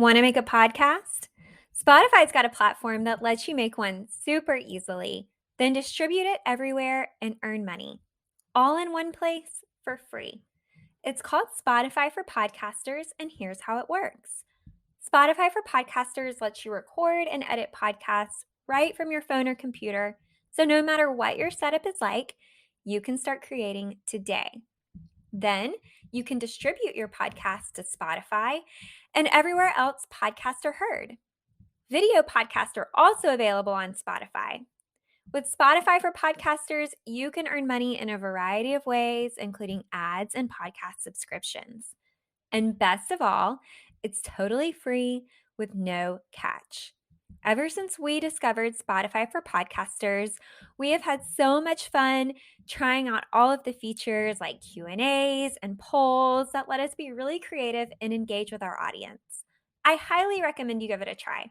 Want to make a podcast? Spotify's got a platform that lets you make one super easily, then distribute it everywhere and earn money, all in one place for free. It's called Spotify for Podcasters, and here's how it works. Spotify for Podcasters lets you record and edit podcasts right from your phone or computer, so no matter what your setup is like, you can start creating today. Then you can distribute your podcast to Spotify and everywhere else podcasts are heard. Video podcasts are also available on Spotify. With Spotify for Podcasters, you can earn money in a variety of ways, including ads and podcast subscriptions. And best of all, it's totally free with no catch. Ever since we discovered Spotify for Podcasters, we have had so much fun trying out all of the features like Q&As and polls that let us be really creative and engage with our audience. I highly recommend you give it a try.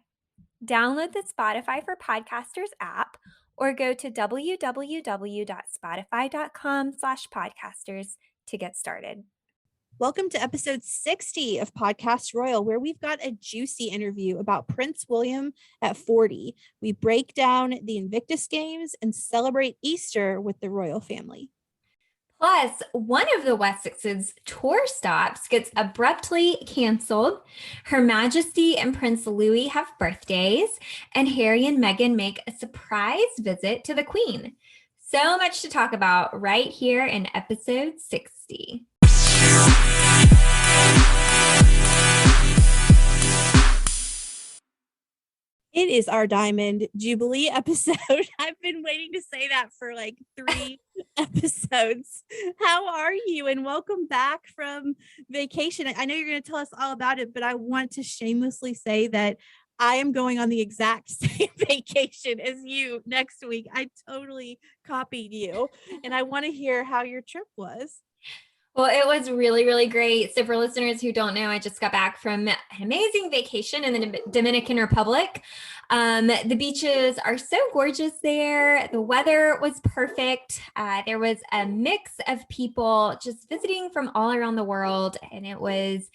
Download the Spotify for Podcasters app or go to www.spotify.com/podcasters to get started. Welcome to episode 60 of Podcast Royal, where we've got a juicy interview about Prince William at 40. We break down the Invictus Games and celebrate Easter with the royal family. Plus, one of the Wessex's tour stops gets abruptly canceled. Her Majesty and Prince Louis have birthdays, and Harry and Meghan make a surprise visit to the Queen. So much to talk about right here in episode 60. It is our Diamond Jubilee episode. I've been waiting to say that for like 3 episodes. How are you? And welcome back from vacation. I know you're going to tell us all about it, but I want to shamelessly say that I am going on the exact same vacation as you next week. I totally copied you, and I want to hear how your trip was. Well, it was really, really great. So for listeners who don't know, I just got back from an amazing vacation in the Dominican Republic. The beaches are so gorgeous there. The weather was perfect. There was a mix of people just visiting from all around the world, and it was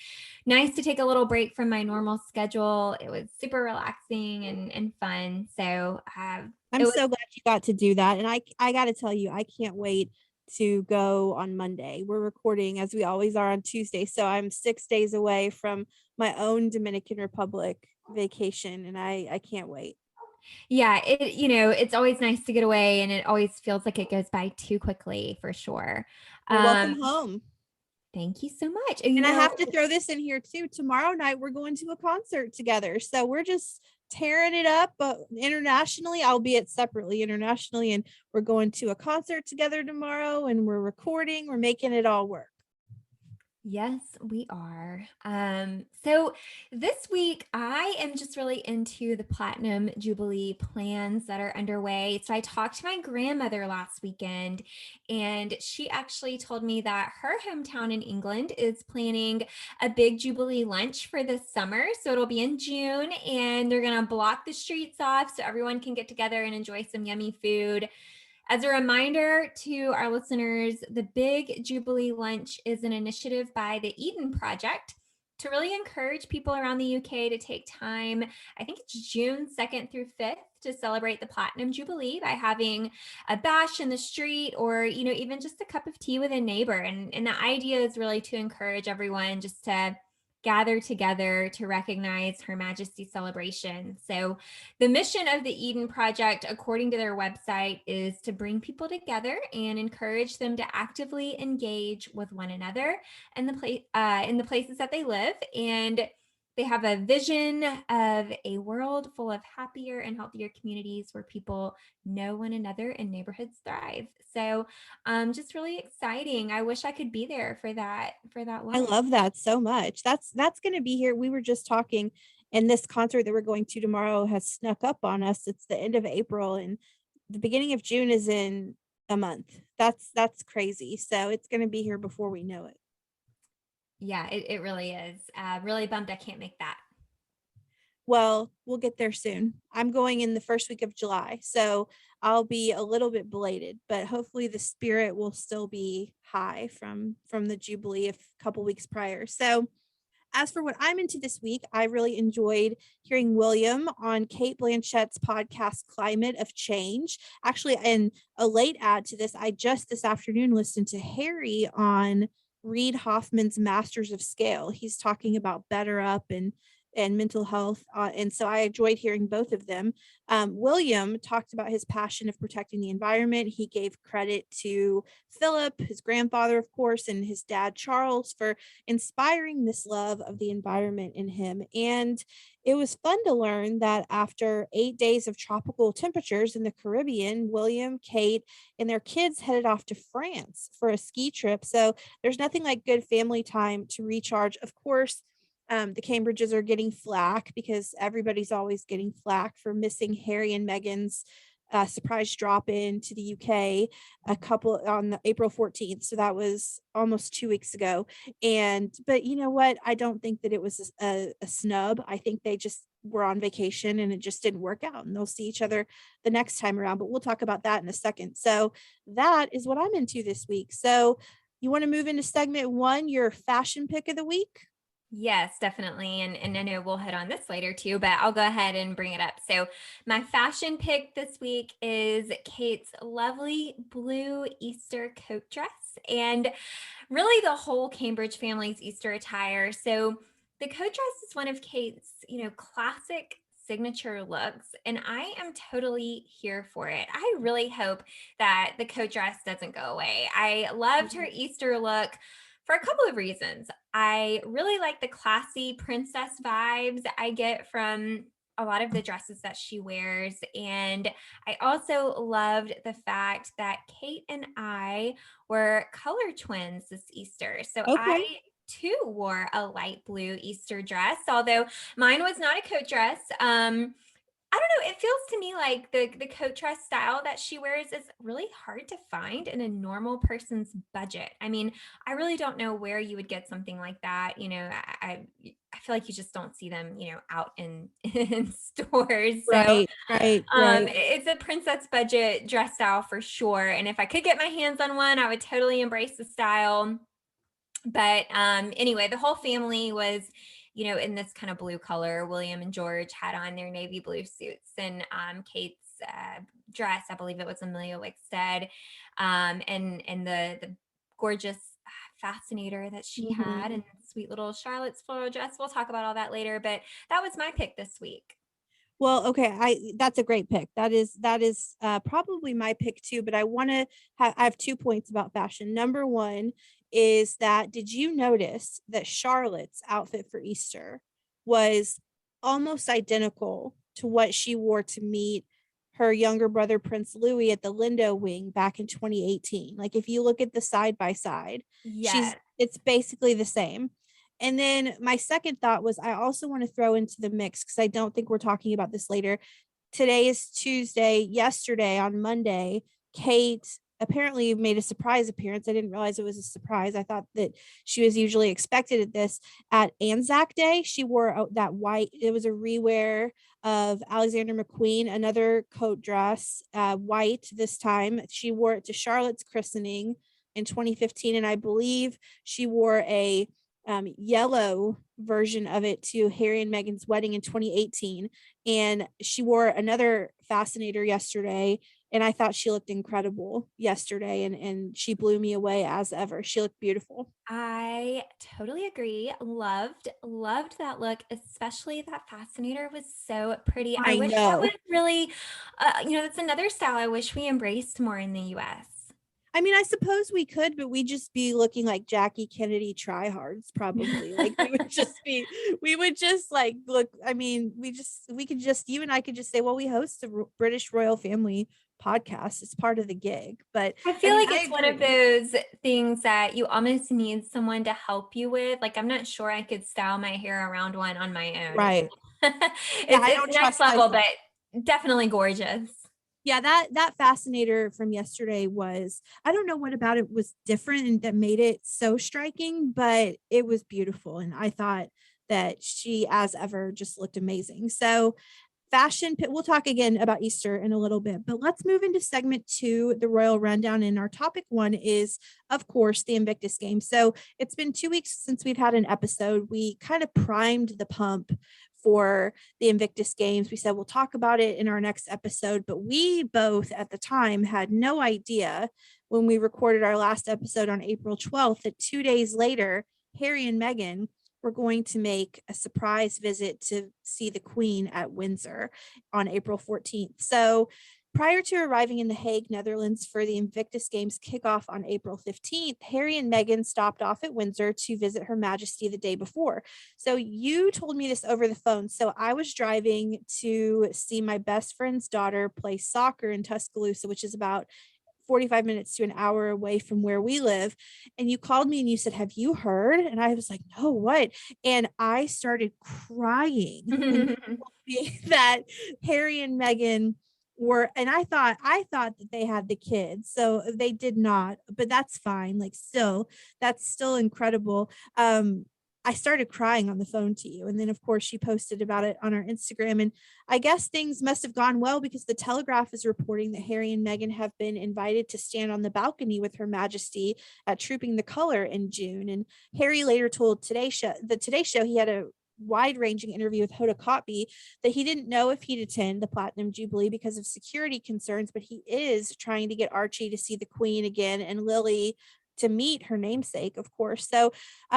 nice to take a little break from my normal schedule. It was super relaxing and fun. So I'm so glad you got to do that. And I got to tell you, I can't wait to go on Monday. We're recording as we always are on Tuesday. So I'm 6 days away from my own Dominican Republic vacation, and I can't wait. Yeah, it's always nice to get away, and it always feels like it goes by too quickly for sure. Well, welcome home. Thank you so much. And I have to throw this in here too. Tomorrow night, we're going to a concert together. So we're just tearing it up internationally, albeit separately internationally. And we're going to a concert together tomorrow, and we're recording. We're making it all work. Yes, we are. So this week I am just really into the Platinum Jubilee plans that are underway. So I talked to my grandmother last weekend, and she actually told me that her hometown in England is planning a big Jubilee lunch for this summer. So it'll be in June, and they're going to block the streets off so everyone can get together and enjoy some yummy food. As a reminder to our listeners, the Big Jubilee Lunch is an initiative by the Eden Project to really encourage people around the UK to take time. I think it's June 2nd through 5th to celebrate the Platinum Jubilee by having a bash in the street, or, even just a cup of tea with a neighbor. And the idea is really to encourage everyone just to gather together to recognize Her Majesty celebration. So the mission of the Eden Project, according to their website, is to bring people together and encourage them to actively engage with one another in the places that they live. And they have a vision of a world full of happier and healthier communities where people know one another and neighborhoods thrive. So just really exciting. I wish I could be there for that lunch. I love that so much. That's going to be here. We were just talking, and this concert that we're going to tomorrow has snuck up on us. It's the end of April, and the beginning of June is in a month. That's crazy. So it's going to be here before we know it. Yeah, it really is. Really bummed I can't make that. Well, we'll get there soon. I'm going in the first week of July, so I'll be a little bit belated, but hopefully the spirit will still be high from the Jubilee a couple weeks prior. So as for what I'm into this week, I really enjoyed hearing William on Kate Blanchett's podcast, Climate of Change. Actually, and a late add to this, I just this afternoon listened to Harry on Reid Hoffman's Masters of Scale. He's talking about Better Up and mental health. And so I enjoyed hearing both of them. William talked about his passion of protecting the environment. He gave credit to Philip, his grandfather, of course, and his dad, Charles, for inspiring this love of the environment in him. And it was fun to learn that after 8 days of tropical temperatures in the Caribbean, William, Kate, and their kids headed off to France for a ski trip. So there's nothing like good family time to recharge. Of course, the Cambridges are getting flack because everybody's always getting flack for missing Harry and Meghan's surprise drop in to the UK a couple on the April 14th. So that was almost 2 weeks ago. But you know what? I don't think that it was a snub. I think they just were on vacation and it just didn't work out, and they'll see each other the next time around. But we'll talk about that in a second. So that is what I'm into this week. So you want to move into segment 1, your fashion pick of the week? Yes, definitely. And I know we'll hit on this later too, but I'll go ahead and bring it up. So my fashion pick this week is Kate's lovely blue Easter coat dress, and really the whole Cambridge family's Easter attire. So the coat dress is one of Kate's, classic signature looks, and I am totally here for it. I really hope that the coat dress doesn't go away. I loved her Easter look for a couple of reasons. I really like the classy princess vibes I get from a lot of the dresses that she wears. And I also loved the fact that Kate and I were color twins this Easter. So Okay. I too wore a light blue Easter dress, although mine was not a coat dress. I don't know. It feels to me like the coat dress style that she wears is really hard to find in a normal person's budget. I mean, I really don't know where you would get something like that. I feel like you just don't see them, out in in stores. So Right. it's a princess budget dress style for sure. And if I could get my hands on one, I would totally embrace the style. But anyway, the whole family was, in this kind of blue color. William and George had on their navy blue suits, and Kate's dress, I believe it was Amelia Wickstead, and the gorgeous fascinator that she Mhm. had, and sweet little Charlotte's floral dress. We'll talk about all that later, but that was my pick this week. Well, okay, that's a great pick. That is probably my pick too. But I have 2 points about fashion. Number one is that did you notice that Charlotte's outfit for Easter was almost identical to what she wore to meet her younger brother Prince Louis at the Lindo Wing back in 2018? Like if you look at the side by side, Yes. it's basically the same. And then my second thought was I also want to throw into the mix because I don't think we're talking about this later. Today is Tuesday. Yesterday on Monday, Kate apparently made a surprise appearance. I didn't realize it was a surprise. I thought that she was usually expected at this. At Anzac Day, she wore that white, it was a rewear of Alexander McQueen, another coat dress, white this time. She wore it to Charlotte's christening in 2015. And I believe she wore a yellow version of it to Harry and Meghan's wedding in 2018. And she wore another fascinator yesterday. And I thought she looked incredible yesterday. And she blew me away as ever. She looked beautiful. I totally agree. Loved that look, especially that fascinator was so pretty. I I wish that know. was really, that's another style I wish we embraced more in the US. I mean, I suppose we could, but we'd just be looking like Jackie Kennedy tryhards, probably. Like we would just like look. I mean, we could just, you and I could just say, well, we host the British royal family podcast. It's part of the gig. But I I feel mean, like I it's one of agree. those things that you almost need someone to help you with. Like, I'm not sure I could style my hair around one on my own. It's Right. Yeah, I it's don't next trust level, myself. but definitely gorgeous. Yeah, that fascinator from yesterday was, I don't know what about it was different and that made it so striking, but it was beautiful. And I thought that she, as ever, just looked amazing. So We'll talk again about Easter in a little bit, but let's move into segment 2, the royal rundown. And our topic 1 is, of course, the Invictus Games. So it's been 2 weeks since we've had an episode. We kind of primed the pump for the Invictus Games. We said we'll talk about it in our next episode, but we both at the time had no idea when we recorded our last episode on April 12th that 2 days later, Harry and Meghan were going to make a surprise visit to see the Queen at Windsor on April 14th. So prior to arriving in The Hague, Netherlands for the Invictus Games kickoff on April 15th, Harry and Meghan stopped off at Windsor to visit Her Majesty the day before. So you told me this over the phone. So I was driving to see my best friend's daughter play soccer in Tuscaloosa, which is about 45 minutes to an hour away from where we live. And you called me and you said, "Have you heard?" And I was like, "No, what?" And I started crying when you told me that Harry and Meghan were, and I thought that they had the kids. So they did not, but that's fine. Like, still, that's still incredible. I started crying on the phone to you. And then, of course, she posted about it on our Instagram. And I guess things must have gone well because the Telegraph is reporting that Harry and Meghan have been invited to stand on the balcony with Her Majesty at Trooping the Color in June. And Harry later told Today Show he had a wide-ranging interview with Hoda Kotb that he didn't know if he'd attend the Platinum Jubilee because of security concerns, but he is trying to get Archie to see the Queen again and Lily to meet her namesake, of course. So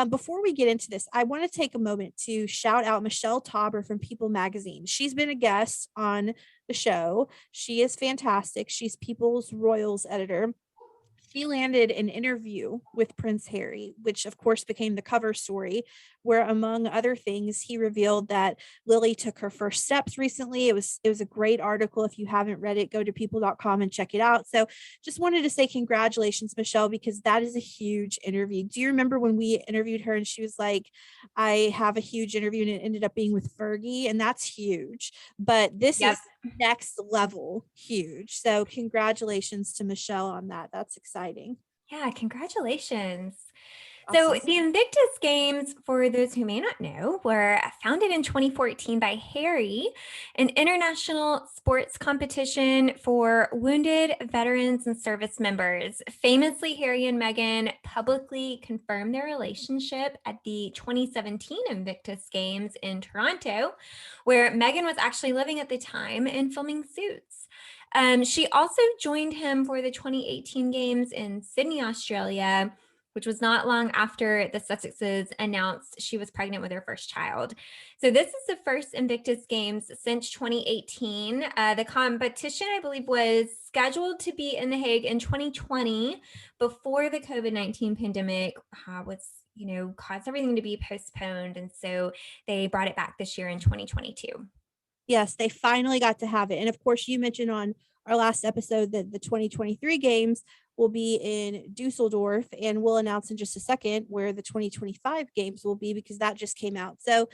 before we get into this, I want to take a moment to shout out Michelle Tauber from People Magazine. She's been a guest on the show. She is fantastic. She's People's Royals editor. She landed an interview with Prince Harry, which of course became the cover story, where among other things, he revealed that Lily took her first steps recently. It was a great article. If you haven't read it, go to people.com and check it out. So just wanted to say congratulations, Michelle, because that is a huge interview. Do you remember when we interviewed her and she was like, "I have a huge interview," and it ended up being with Fergie, and that's huge. But this Yep. is next level huge. So congratulations to Michelle on that. That's exciting. Yeah, congratulations. So, Awesome. the Invictus Games, for those who may not know, were founded in 2014 by Harry, an international sports competition for wounded veterans and service members. Famously, Harry and Meghan publicly confirmed their relationship at the 2017 Invictus Games in Toronto, where Meghan was actually living at the time and filming Suits. She also joined him for the 2018 Games in Sydney, Australia, which was not long after the Sussexes announced she was pregnant with her first child. So this is the first Invictus Games since 2018. The competition, I believe, was scheduled to be in The Hague in 2020 before the COVID-19 pandemic caused everything to be postponed. And so they brought it back this year in 2022. Yes, they finally got to have it. And of course, you mentioned on our last episode that the 2023 games will be in Dusseldorf, and we'll announce in just a second where the 2025 games will be because that just came out. So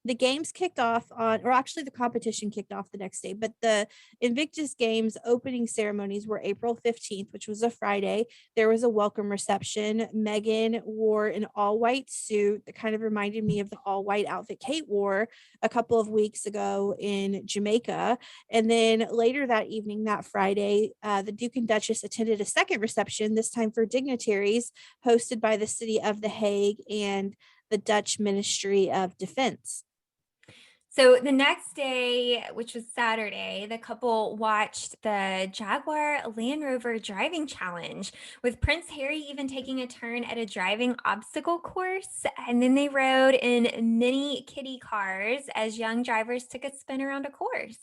the games kicked off or actually the competition kicked off the next day, but the Invictus Games opening ceremonies were April 15th, which was a Friday. There was a welcome reception. Meghan wore an all-white suit that kind of reminded me of the all-white outfit Kate wore a couple of weeks ago in Jamaica. And then later that evening, that Friday, the Duke and Duchess attended a second reception, this time for dignitaries, hosted by the City of The Hague and the Dutch Ministry of Defense. So the next day, which was Saturday, the couple watched the Jaguar Land Rover driving challenge, with Prince Harry even taking a turn at a driving obstacle course. And then they rode in mini kiddie cars as young drivers took a spin around a course.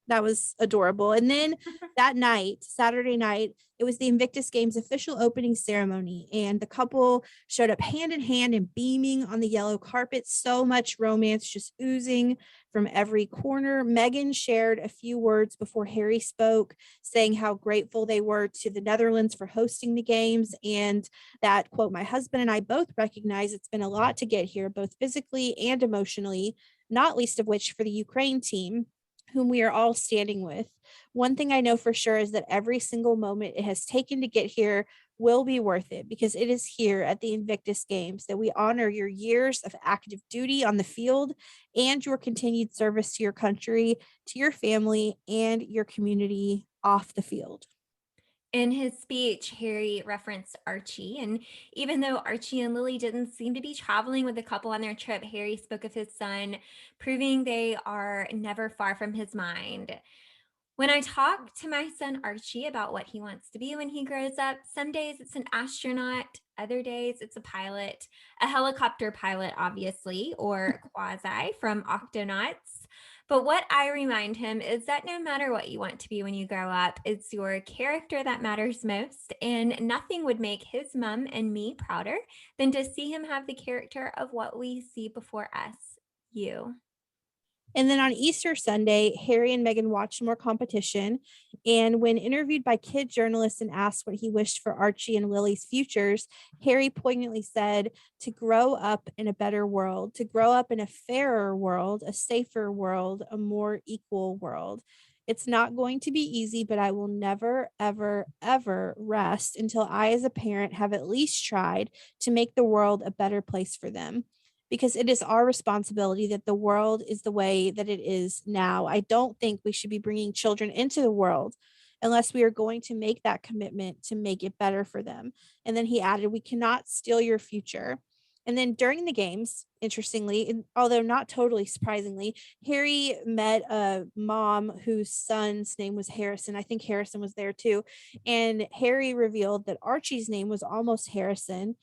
That was adorable. And then that night, Saturday night, it was the Invictus Games official opening ceremony, and the couple showed up hand in hand and beaming on the yellow carpet. So much romance just oozing from every corner. Meghan shared a few words before Harry spoke, saying how grateful they were to the Netherlands for hosting the games, and that, quote, "My husband and I both recognize it's been a lot to get here, both physically and emotionally, not least of which for the Ukraine team, whom we are all standing with. One thing I know for sure is that every single moment it has taken to get here will be worth it, because it is here at the Invictus Games that we honor your years of active duty on the field and your continued service to your country, to your family, and your community off the field. In his speech, Harry referenced Archie, and even though Archie and Lily didn't seem to be traveling with the couple on their trip, Harry spoke of his son, proving they are never far from his mind. When I talk to my son Archie about what he wants to be when he grows up, some days it's an astronaut, other days it's a pilot, a helicopter pilot, obviously, or quasi from Octonauts. But what I remind him is that no matter what you want to be when you grow up, it's your character that matters most. And nothing would make his mom and me prouder than to see him have the character of what we see before us, you. And then on Easter Sunday, Harry and Meghan watched more competition. And when interviewed by kid journalists and asked what he wished for Archie and Lily's futures, Harry poignantly said, to grow up in a better world, to grow up in a fairer world, a safer world, a more equal world. It's not going to be easy, but I will never, ever, ever rest until I, as a parent, have at least tried to make the world a better place for them, because it is our responsibility that the world is the way that it is now. I don't think we should be bringing children into the world unless we are going to make that commitment to make it better for them. And then he added, we cannot steal your future. And then during the games, interestingly, although not totally surprisingly, Harry met a mom whose son's name was Harrison. I think Harrison was there too. And Harry revealed that Archie's name was almost Harrison,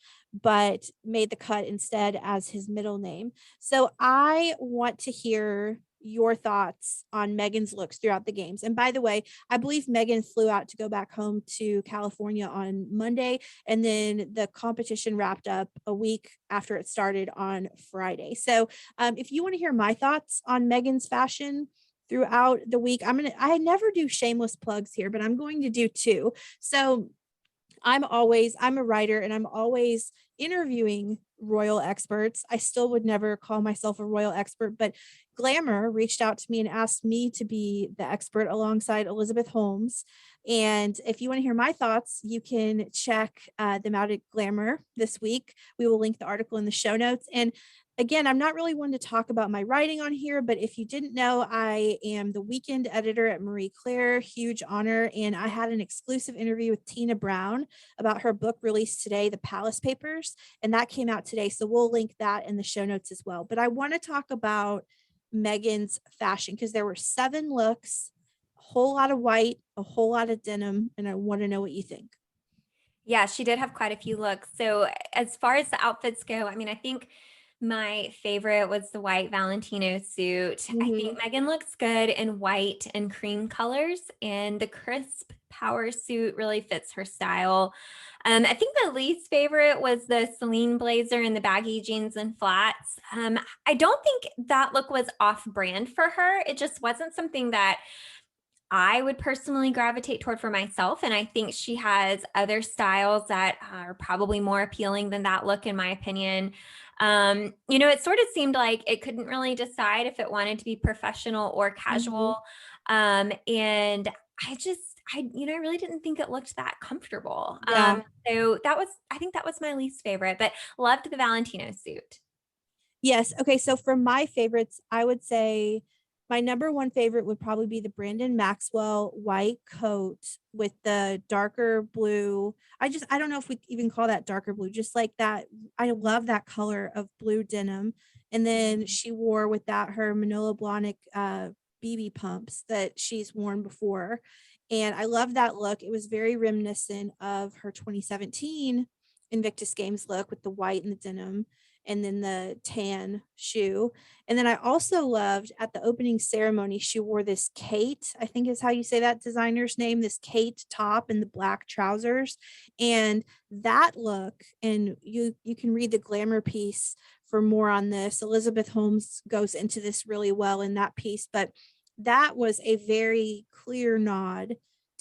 but made the cut instead as his middle name. So I want to hear your thoughts on Meghan's looks throughout the games. And by the way, I believe Meghan flew out to go back home to California on Monday, and then the competition wrapped up a week after it started on Friday. So if you want to hear my thoughts on Meghan's fashion throughout the week, I never do shameless plugs here, but I'm going to do two. So I'm a writer, and I'm always interviewing royal experts. I still would never call myself a royal expert, but Glamour reached out to me and asked me to be the expert alongside Elizabeth Holmes. And if you want to hear my thoughts, you can check them out at Glamour this week. We will link the article in the show notes. And again, I'm not really one to talk about my writing on here, but if you didn't know, I am the weekend editor at Marie Claire, huge honor. And I had an exclusive interview with Tina Brown about her book released today, The Palace Papers, and that came out today. So we'll link that in the show notes as well. But I want to talk about Meghan's fashion because there were 7 looks, a whole lot of white, a whole lot of denim, and I want to know what you think. Yeah, she did have quite a few looks. So as far as the outfits go, I mean, I think my favorite was the white Valentino suit. I think Megan looks good in white and cream colors, and the crisp power suit really fits her style. I think the least favorite was the Celine blazer and the baggy jeans and flats. I don't think that look was off brand for her. It just wasn't something that I would personally gravitate toward for myself. And I think she has other styles that are probably more appealing than that look, in my opinion. It sort of seemed like it couldn't really decide if it wanted to be professional or casual. And I really didn't think it looked that comfortable. Yeah. So I think that was my least favorite, but loved the Valentino suit. Yes. Okay. So for my favorites, I would say my number one favorite would probably be the Brandon Maxwell white coat with the darker blue. I don't know if we even call that darker blue, just like that. I love that color of blue denim. And then she wore with that her Manolo Blahnik BB pumps that she's worn before. And I love that look. It was very reminiscent of her 2017 Invictus Games look with the white and the denim and then the tan shoe. And then I also loved at the opening ceremony, she wore this Kate, I think is how you say that designer's name, this Kate top and the black trousers. And that look, and you can read the Glamour piece for more on this. Elizabeth Holmes goes into this really well in that piece, but that was a very clear nod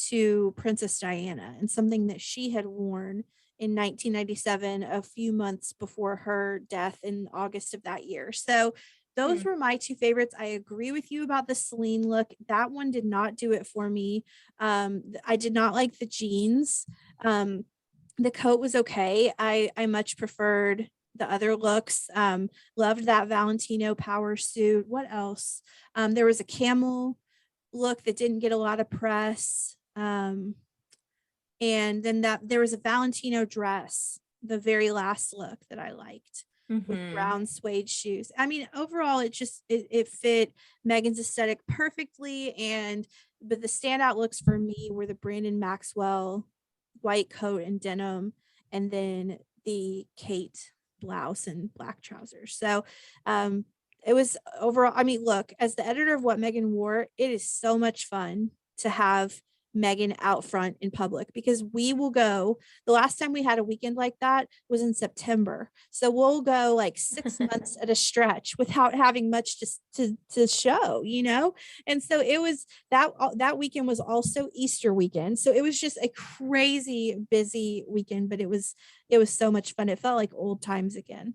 to Princess Diana and something that she had worn in 1997, a few months before her death in August of that year. So those were my 2 favorites. I agree with you about the Celine look. That one did not do it for me. I did not like the jeans. The coat was okay. I much preferred the other looks. Loved that Valentino power suit. What else? There was a camel look that didn't get a lot of press. And then that there was a Valentino dress, the very last look that I liked with Mm-hmm. brown suede shoes. I mean, overall, it fit Megan's aesthetic perfectly. But the standout looks for me were the Brandon Maxwell white coat and denim, and then the Kate blouse and black trousers. So um it was overall, I mean, look, as the editor of What Megan Wore, it is so much fun to have Megan out front in public, because we will go. The last time we had a weekend like that was in September. So we'll go like 6 months at a stretch without having much to show, you know? And so it was that weekend was also Easter weekend. So it was just a crazy busy weekend, but it was so much fun. It felt like old times again.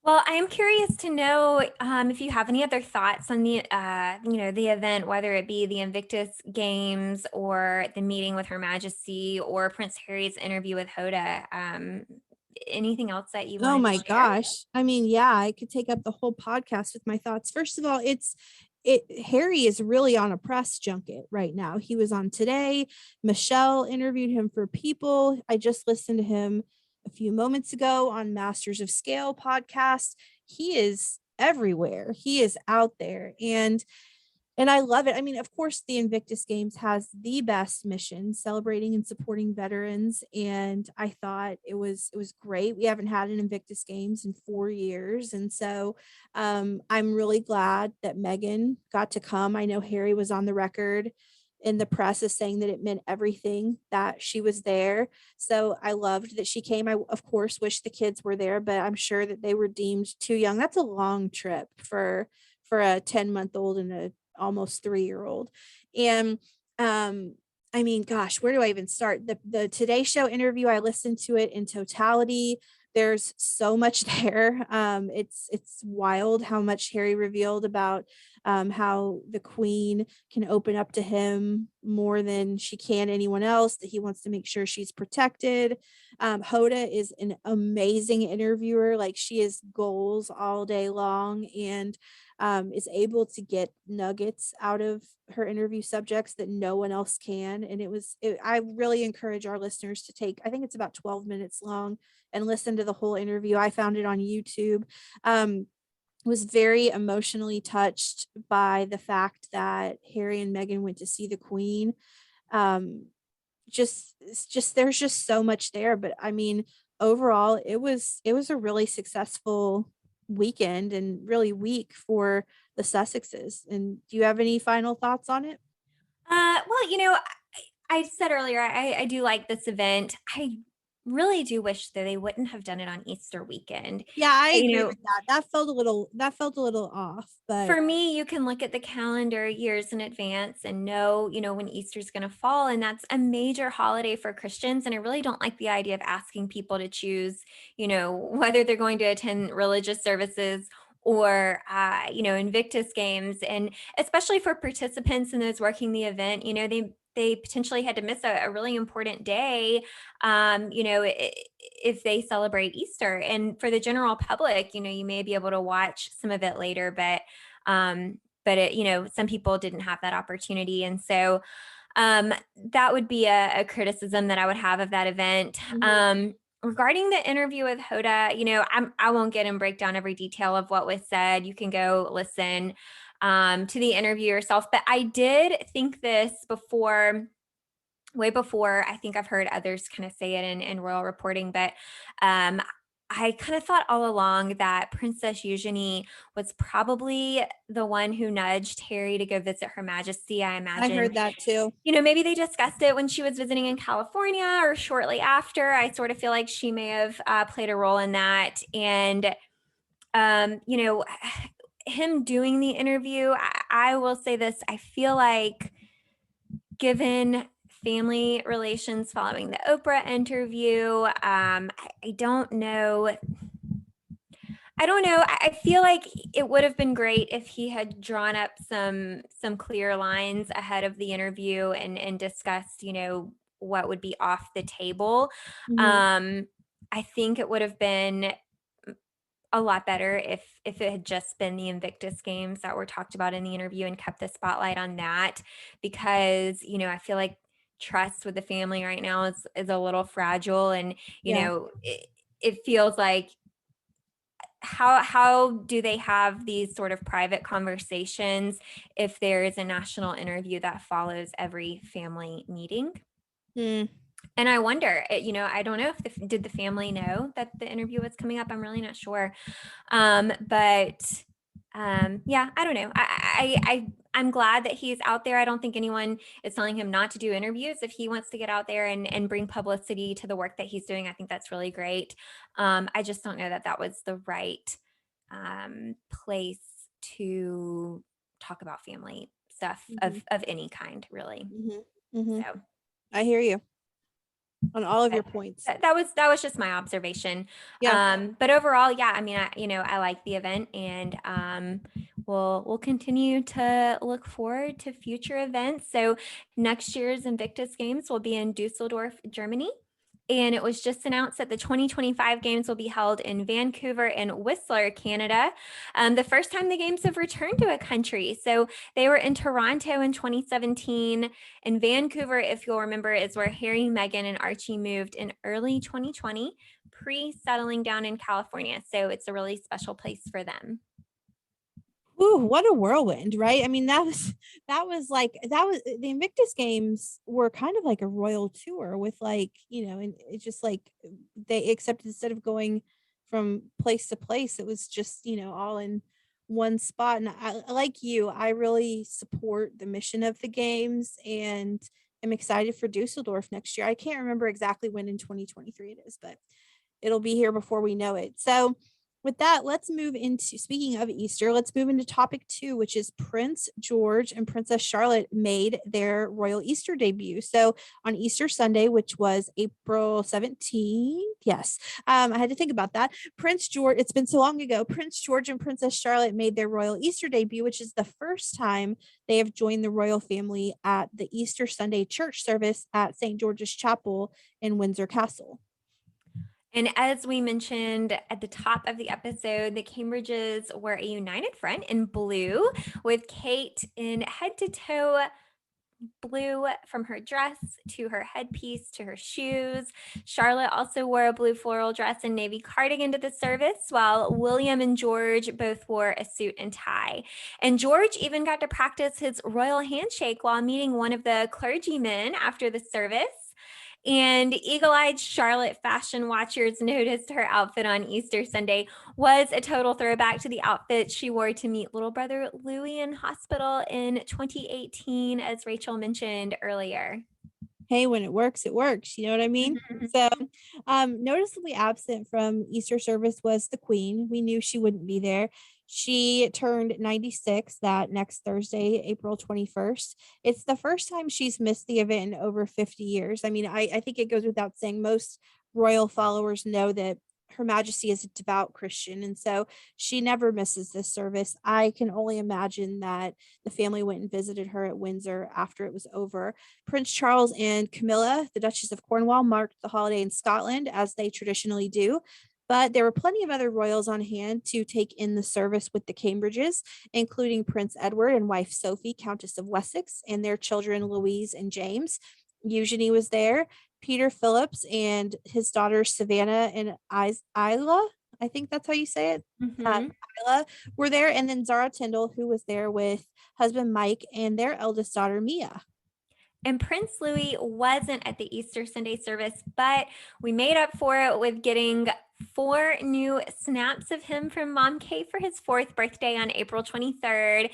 Well, I am curious to know if you have any other thoughts on the event, whether it be the Invictus Games or the meeting with Her Majesty or Prince Harry's interview with Hoda. Anything else that you Oh wanted my to share? gosh. I mean, yeah, I could take up the whole podcast with my thoughts. First of all, it Harry is really on a press junket right now. He was on Today. Michelle interviewed him for People. I just listened to him a few moments ago on Masters of Scale podcast. He is everywhere. He is out there, and I love it. I mean, of course, the Invictus Games has the best mission, celebrating and supporting veterans, and I thought it was great. We haven't had an Invictus Games in 4 years, and so I'm really glad that Megan got to come. I know Harry was on the record in the press as saying that it meant everything that she was there. So I loved that she came. I of course wish the kids were there, but I'm sure that they were deemed too young. That's a long trip for a 10-month-old and a almost 3-year-old. And I mean, gosh, where do I even start? The Today Show interview, I listened to it in totality. There's so much there. It's wild how much Harry revealed about how the Queen can open up to him more than she can anyone else, that he wants to make sure she's protected. Hoda is an amazing interviewer. Like, she is goals all day long, and is able to get nuggets out of her interview subjects that no one else can. And I really encourage our listeners to take, I think it's about 12 minutes long, and listen to the whole interview. I found it on YouTube. Was very emotionally touched by the fact that Harry and Meghan went to see the Queen. Um, it's just there's just so much there. But I mean, overall, it was a really successful weekend and really week for the Sussexes. And do you have any final thoughts on it? Well, I said earlier, I do like this event. I really do wish that they wouldn't have done it on Easter weekend. Yeah, I You agree know, with that. That felt a little off, but for me, you can look at the calendar years in advance and know, when Easter's going to fall. And that's a major holiday for Christians. And I really don't like the idea of asking people to choose, whether they're going to attend religious services or, Invictus Games. And especially for participants and those working the event, they potentially had to miss a really important day, if they celebrate Easter. And for the general public, you may be able to watch some of it later, but some people didn't have that opportunity. And so that would be a criticism that I would have of that event. mhm. Regarding the interview with Hoda, I won't get and break down every detail of what was said. You can go listen to the interview yourself. But I did think this way before. I think I've heard others kind of say it in royal reporting, but um, I kind of thought all along that Princess Eugenie was probably the one who nudged Harry to go visit Her Majesty. I I imagine, heard that too. maybe they discussed it when she was visiting in California or shortly after. I sort of feel like she may have played a role in that. And, um, you know, him doing the interview, I will say this, I feel like given family relations following the Oprah interview, I don't know. I don't know. I feel like it would have been great if he had drawn up some clear lines ahead of the interview and discussed, what would be off the table. Mhm. I think it would have been a lot better if it had just been the Invictus Games that were talked about in the interview and kept the spotlight on that, because I feel like trust with the family right now is a little fragile, and Yeah. it feels like, how do they have these sort of private conversations if there is a national interview that follows every family meeting? Mm. And I wonder, I don't know if did the family know that the interview was coming up? I'm really not sure. But yeah, I don't know. I'm glad that he's out there. I don't think anyone is telling him not to do interviews. If he wants to get out there and bring publicity to the work that he's doing, I think that's really great. I just don't know that was the right place to talk about family stuff Mhm. of any kind, really. Mhm. Mhm. So I hear you on all of but your points. that was just my observation. Yeah. But overall, yeah, I mean, I like the event, and we'll continue to look forward to future events. So next year's Invictus Games will be in Dusseldorf, Germany. And it was just announced that the 2025 games will be held in Vancouver and Whistler, Canada. The first time the games have returned to a country. So they were in Toronto in 2017. And Vancouver, if you'll remember, is where Harry, Meghan, and Archie moved in early 2020, pre-settling down in California. So it's a really special place for them. Ooh, what a whirlwind, right? I mean, that was the Invictus Games were kind of like a royal tour with and it's just like they accepted instead of going from place to place, it was just, all in one spot. And I like you, I really support the mission of the games and I'm excited for Dusseldorf next year. I can't remember exactly when in 2023 it is, but it'll be here before we know it. So, with that, let's move into speaking of Easter, let's move into topic 2, which is Prince George and Princess Charlotte made their royal Easter debut. So, on Easter Sunday, which was April 17th, yes, I had to think about that. Prince George, it's been so long ago, Prince George and Princess Charlotte made their royal Easter debut, which is the first time they have joined the royal family at the Easter Sunday church service at St. George's Chapel in Windsor Castle. And as we mentioned at the top of the episode, the Cambridges were a united front in blue, with Kate in head to toe blue from her dress to her headpiece to her shoes. Charlotte also wore a blue floral dress and navy cardigan to the service, while William and George both wore a suit and tie. And George even got to practice his royal handshake while meeting one of the clergymen after the service. And eagle-eyed Charlotte fashion watchers noticed her outfit on Easter Sunday was a total throwback to the outfit she wore to meet little brother Louis in hospital in 2018, as Rachel mentioned earlier. Hey, when it works, it works. You know what I mean? So, noticeably absent from Easter service was the Queen. We knew she wouldn't be there. She turned 96 that next Thursday, April 21st. It's the first time she's missed the event in over 50 years. I mean, I think it goes without saying, most royal followers know that Her Majesty is a devout Christian. And so she never misses this service. I can only imagine that the family went and visited her at Windsor after it was over. Prince Charles and Camilla, the Duchess of Cornwall, marked the holiday in Scotland as they traditionally do. But there were plenty of other royals on hand to take in the service with the Cambridges, including Prince Edward and wife Sophie, Countess of Wessex, and their children Louise and James. Eugenie was there. Peter Phillips and his daughters Savannah and Isla, I think that's how you say it. Mm-hmm. Isla were there, and then Zara Tyndall, who was there with husband Mike and their eldest daughter Mia. And Prince Louis wasn't at the Easter Sunday service, but we made up for it with getting 4 new snaps of him from Mom Kate for his 4th birthday on April 23rd.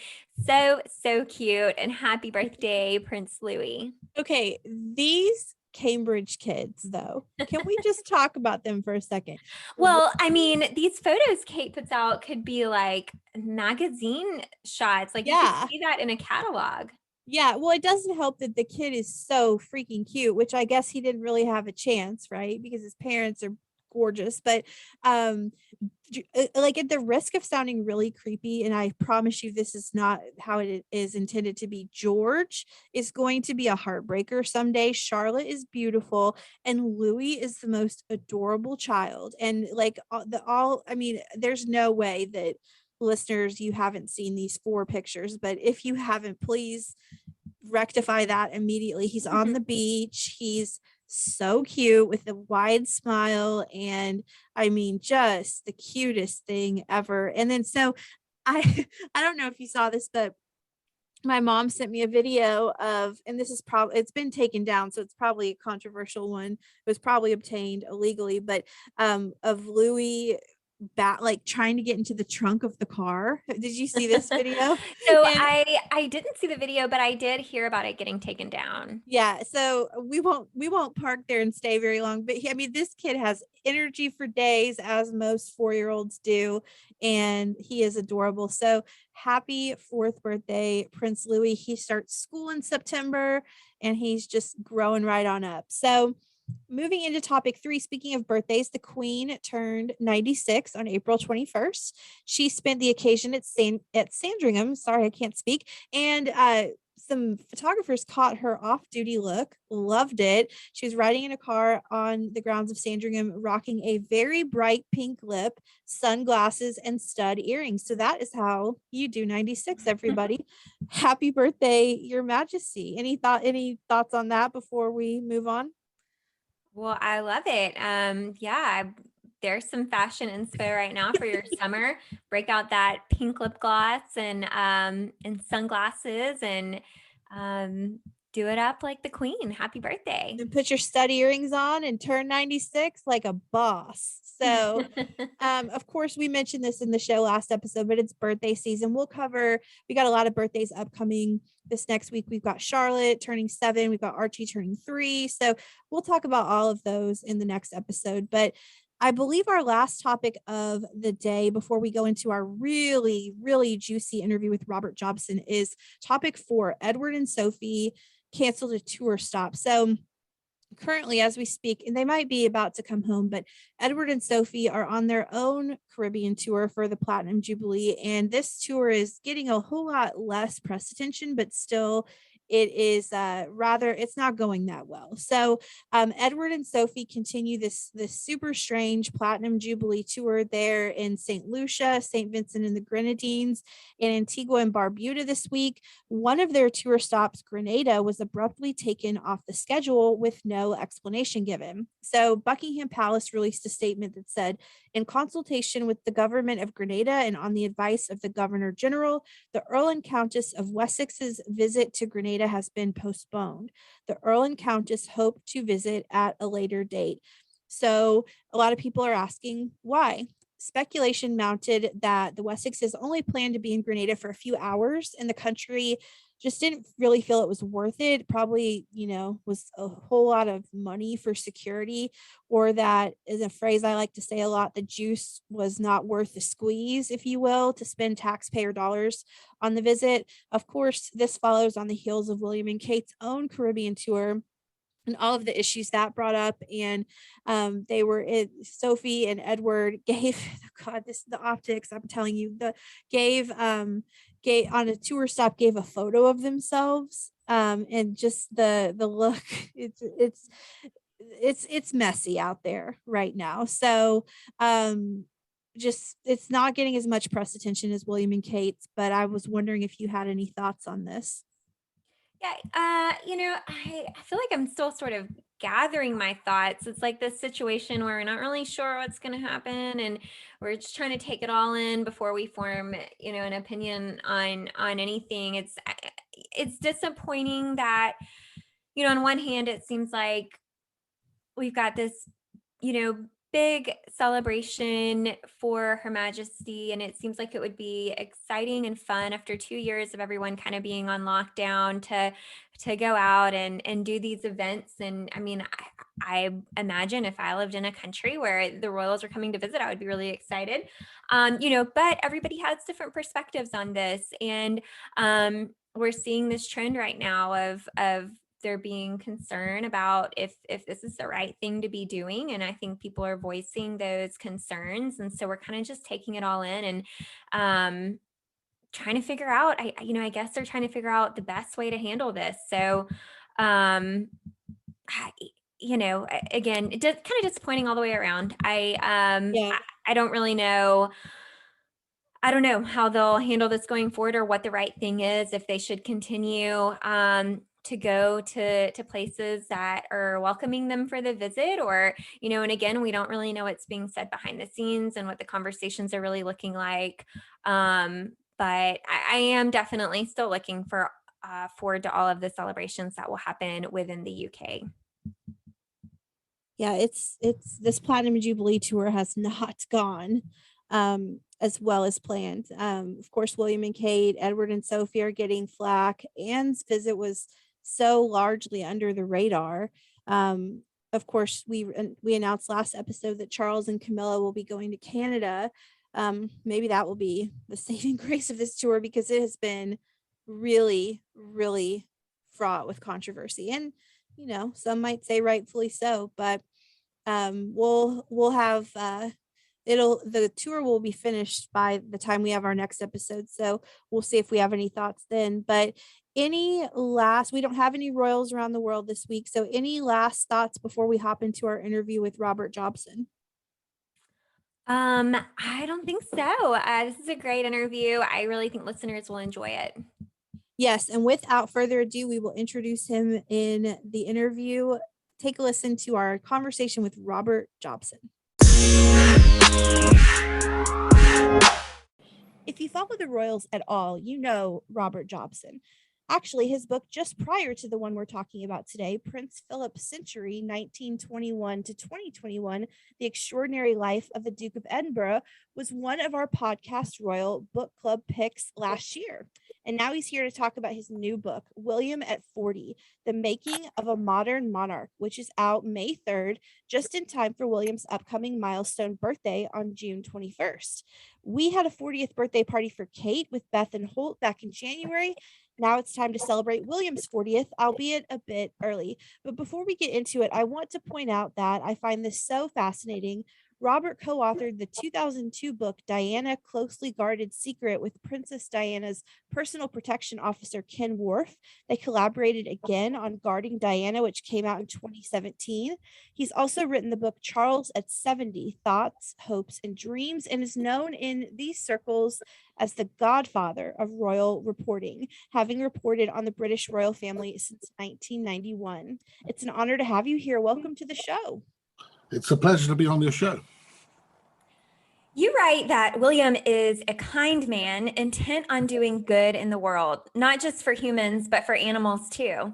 So cute. And happy birthday, Prince Louis. Okay, these Cambridge kids, though, can we just talk about them for a second? Well, I mean, these photos Kate puts out could be like magazine shots. Like you could Yeah. see that in a catalog. Yeah, well, it doesn't help that the kid is so freaking cute, which I guess he didn't really have a chance, right? Because his parents are gorgeous. But like, at the risk of sounding really creepy, and I promise you this is not how it is intended to be, George is going to be a heartbreaker someday. Charlotte is beautiful, and Louis is the most adorable child. And like, I mean, there's no way that listeners, you haven't seen these 4 pictures, but if you haven't, please rectify that immediately. He's on the beach. He's so cute with a wide smile, and I mean, just the cutest thing ever. And then so I I don't know if you saw this, but my mom sent me a video of, and this is probably, it's been taken down, so it's probably a controversial one. It was probably obtained illegally, but of Louis like trying to get into the trunk of the car. Did you see this video? So And I didn't see the video, but I did hear about it getting taken down. yeah, so we won't park there and stay very long, but I mean, this kid has energy for days, as most 4-year-olds do, and he is adorable. So happy 4th birthday, Prince Louis. He starts school in September, and he's just growing right on up. So moving into topic 3, speaking of birthdays, the Queen turned 96 on April 21st. She spent the occasion at Sandringham. Sorry, I can't speak. And some photographers caught her off-duty look, loved it. She was riding in a car on the grounds of Sandringham, rocking a very bright pink lip, sunglasses, and stud earrings. So that is how you do 96, everybody. Happy birthday, Your Majesty. Any thoughts on that before we move on? Well, I love it. There's some fashion inspo right now for your summer. Break out that pink lip gloss and sunglasses and do it up like the queen. Happy birthday. And put your stud earrings on and turn 96 like a boss. So, of course, we mentioned this in the show last episode, but it's birthday season. We got a lot of birthdays upcoming this next week. We've got Charlotte turning 7. We've got Archie turning 3. So we'll talk about all of those in the next episode. But I believe our last topic of the day before we go into our really, really juicy interview with Robert Jobson is topic 4. Edward and Sophie canceled a tour stop. So currently, as we speak, and they might be about to come home, but Edward and Sophie are on their own Caribbean tour for the Platinum Jubilee. And this tour is getting a whole lot less press attention, but still it is it's not going that well. So Edward and Sophie continue this super strange Platinum Jubilee tour there in St. Lucia, St. Vincent and the Grenadines, and Antigua and Barbuda this week. One of their tour stops, Grenada, was abruptly taken off the schedule with no explanation given. So Buckingham Palace released a statement that said, in consultation with the government of Grenada and on the advice of the Governor General, the Earl and Countess of Wessex's visit to Grenada has been postponed. The Earl and Countess hope to visit at a later date. So a lot of people are asking why. Speculation mounted that the Wessexes only planned to be in Grenada for a few hours, and the country just didn't really feel it was worth it. Probably, was a whole lot of money for security, or that is a phrase I like to say a lot. The juice was not worth the squeeze, if you will, to spend taxpayer dollars on the visit. Of course, this follows on the heels of William and Kate's own Caribbean tour and all of the issues that brought up. And Sophie and Edward gave the optics, I'm telling you, gave on a tour stop, gave a photo of themselves, and just the look, it's messy out there right now. So just, it's not getting as much press attention as William and Kate's, but I was wondering if you had any thoughts on this. Yeah, I feel like I'm still sort of gathering my thoughts. It's like this situation where we're not really sure what's going to happen, and we're just trying to take it all in before we form, an opinion on anything. It's disappointing that, on one hand, it seems like we've got this, big celebration for Her Majesty, and it seems like it would be exciting and fun after 2 years of everyone kind of being on lockdown to go out and do these events. And I mean, I imagine if I lived in a country where the royals are coming to visit, I would be really excited. But everybody has different perspectives on this, and we're seeing this trend right now of there being concern about if this is the right thing to be doing. And I think people are voicing those concerns. And so we're kind of just taking it all in and trying to figure out, I guess they're trying to figure out the best way to handle this. So, again, it does kind of disappointing all the way around. I don't really know. I don't know how they'll handle this going forward or what the right thing is, if they should continue to go to places that are welcoming them for the visit, or, and again, we don't really know what's being said behind the scenes and what the conversations are really looking like. But I am definitely still looking forward to all of the celebrations that will happen within the UK. Yeah, it's this Platinum Jubilee tour has not gone as well as planned. Of course, William and Kate, Edward and Sophie are getting flack. Anne's visit was so largely under the radar. Of course, we announced last episode that Charles and Camilla will be going to Canada. Maybe that will be the saving grace of this tour, because it has been really, really fraught with controversy. And, some might say rightfully so, but we'll have the tour will be finished by the time we have our next episode, so we'll see if we have any thoughts then. But we don't have any royals around the world this week, so any last thoughts before we hop into our interview with Robert Jobson? I don't think so. This is a great interview. I really think listeners will enjoy it. Yes, and without further ado, we will introduce him in the interview. Take a listen to our conversation with Robert Jobson. If you follow the royals at all, you know Robert Jobson. Actually, his book just prior to the one we're talking about today, Prince Philip's Century, 1921 to 2021, The Extraordinary Life of the Duke of Edinburgh, was one of our podcast Royal Book Club picks last year. And now he's here to talk about his new book, William at 40, The Making of a Modern Monarch, which is out May 3rd, just in time for William's upcoming milestone birthday on June 21st. We had a 40th birthday party for Kate with Beth and Holt back in January. Now it's time to celebrate William's 40th, albeit a bit early. But before we get into it, I want to point out that I find this so fascinating. Robert co-authored the 2002 book, Diana, Closely Guarded Secret, with Princess Diana's personal protection officer, Ken Worth. They collaborated again on Guarding Diana, which came out in 2017. He's also written the book, Charles at 70, Thoughts, Hopes, and Dreams, and is known in these circles as the godfather of royal reporting, having reported on the British royal family since 1991. It's an honor to have you here. Welcome to the show. It's a pleasure to be on your show. You write that William is a kind man intent on doing good in the world, not just for humans, but for animals too.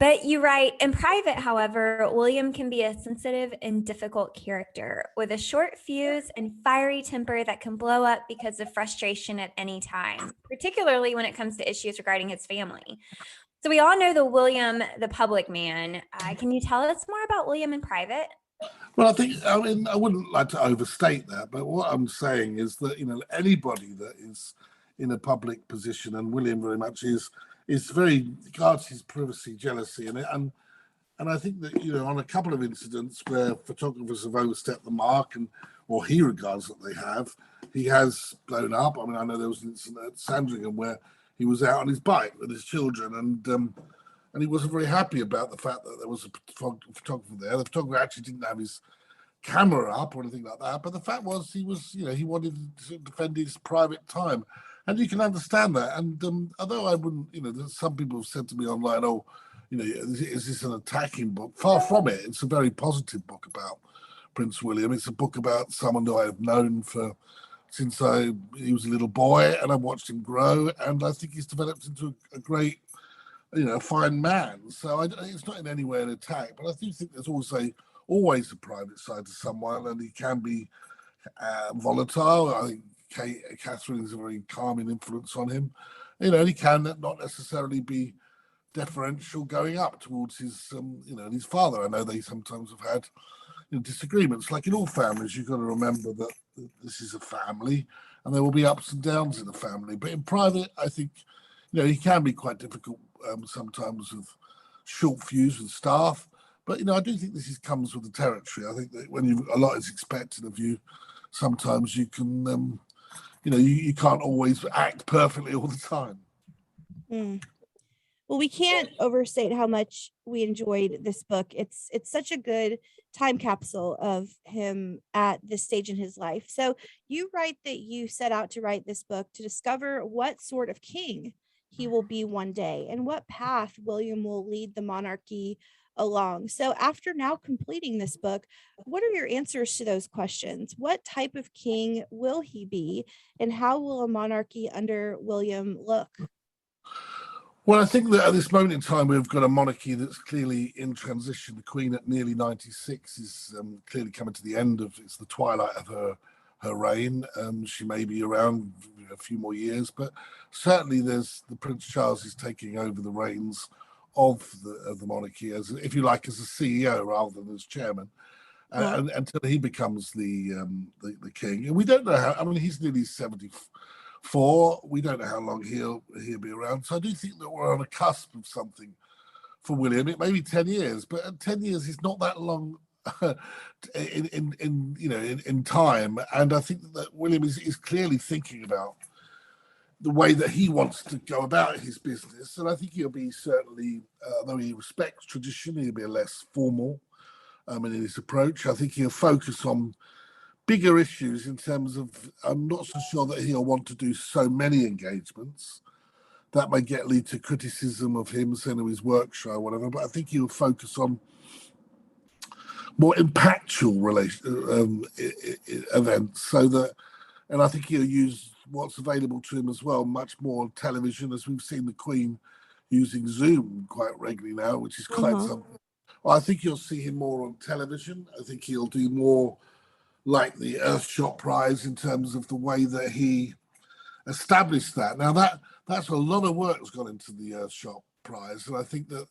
But you write, in private, however, William can be a sensitive and difficult character with a short fuse and fiery temper that can blow up because of frustration at any time, particularly when it comes to issues regarding his family. So we all know the public man. Can you tell us more about William in private? Well, I wouldn't like to overstate that, but what I'm saying is that, anybody that is in a public position, and William very much is very guards his privacy, jealousy, and I think that, on a couple of incidents where photographers have overstepped the mark, or he regards that they have, he has blown up. I mean, I know there was an incident at Sandringham where he was out on his bike with his children, and he wasn't very happy about the fact that there was a photographer there. The photographer actually didn't have his camera up or anything like that. But the fact was, he wanted to defend his private time. And you can understand that. And although I wouldn't, some people have said to me online, oh, is this an attacking book? Far from it. It's a very positive book about Prince William. It's a book about someone who I've known since he was a little boy, and I watched him grow. And I think he's developed into a great, fine man. So it's not in any way an attack, but I do think there's always a private side to someone, and he can be volatile. I think Catherine is a very calming influence on him. He can not necessarily be deferential going up towards his, his father. I know they sometimes have had disagreements. Like in all families, you've got to remember that this is a family, and there will be ups and downs in the family. But in private, I think, he can be quite difficult sometimes with short fuse with staff. But I do think this comes with the territory. I think that when a lot is expected of you, sometimes you can, you can't always act perfectly all the time. Mm. Well, we can't overstate how much we enjoyed this book. It's such a good time capsule of him at this stage in his life. So you write that you set out to write this book to discover what sort of king he will be one day and what path William will lead the monarchy along. So after now completing this book, what are your answers to those questions? What type of king will he be, and how will a monarchy under William look? Well, I think that at this moment in time, we've got a monarchy that's clearly in transition. The Queen at nearly 96 is clearly coming to the end of, it's the twilight of her reign. She may be around a few more years, but certainly there's the Prince Charles is taking over the reins of the monarchy, as, if you like, as a CEO rather than as chairman, and until he becomes the king. And we don't know how. I mean, he's nearly 74. We don't know how long he'll be around. So I do think that we're on a cusp of something for William. It may be 10 years, but 10 years is not that long in time. And I think that William is clearly thinking about the way that he wants to go about his business. And I think he'll be certainly, though he respects tradition, he'll be less formal in his approach. I think he'll focus on bigger issues in terms of, I'm not so sure that he'll want to do so many engagements. That may lead to criticism of him, saying of his work show or whatever, but I think he'll focus on more impactful events, so that, and I think he'll use what's available to him as well, much more television, as we've seen the Queen using Zoom quite regularly now, which is quite something. Well, I think you'll see him more on television. I think he'll do more like the Earthshot Prize in terms of the way that he established that. Now that's a lot of work that's gone into the Earthshot Prize, and I think that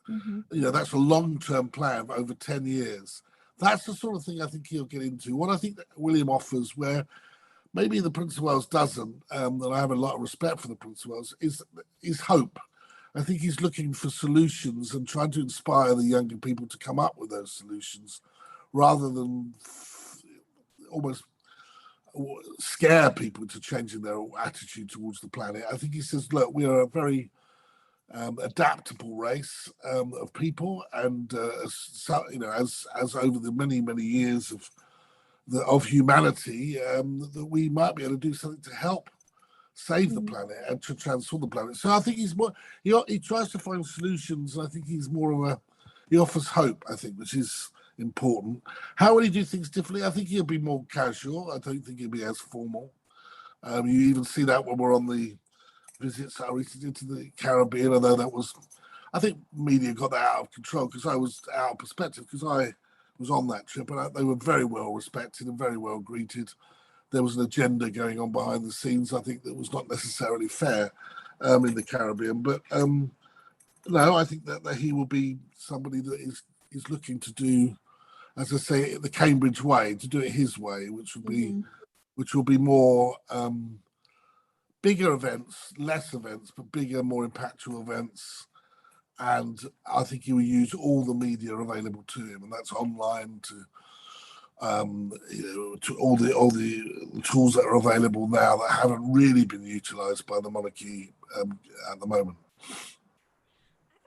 that's a long-term plan of over 10 years. That's the sort of thing I think he'll get into. What I think that William offers, where maybe the Prince of Wales doesn't, and I have a lot of respect for the Prince of Wales, is hope. I think he's looking for solutions and trying to inspire the younger people to come up with those solutions, rather than almost scare people to changing their attitude towards the planet. I think he says, look, we are a very adaptable race of people, and as over the many years of humanity, that we might be able to do something to help save the planet and to transform the planet. So I think he's more, he tries to find solutions, and I think he's more of he offers hope, I think, which is important. How will he do things differently? I think he'll be more casual. I don't think he'll be as formal. You even see that when we're on the visits I recently did to the Caribbean, although that was, I think media got that out of control because I was out of perspective, because I was on that trip, and they were very well respected and very well greeted. There was an agenda going on behind the scenes, I think, that was not necessarily fair in the Caribbean. But no, I think that he will be somebody that is looking to do, as I say, the Cambridge way, to do it his way, which will be more bigger events, less events, but bigger, more impactful events. And I think he will use all the media available to him, and that's online to all the tools that are available now that haven't really been utilised by the monarchy at the moment. I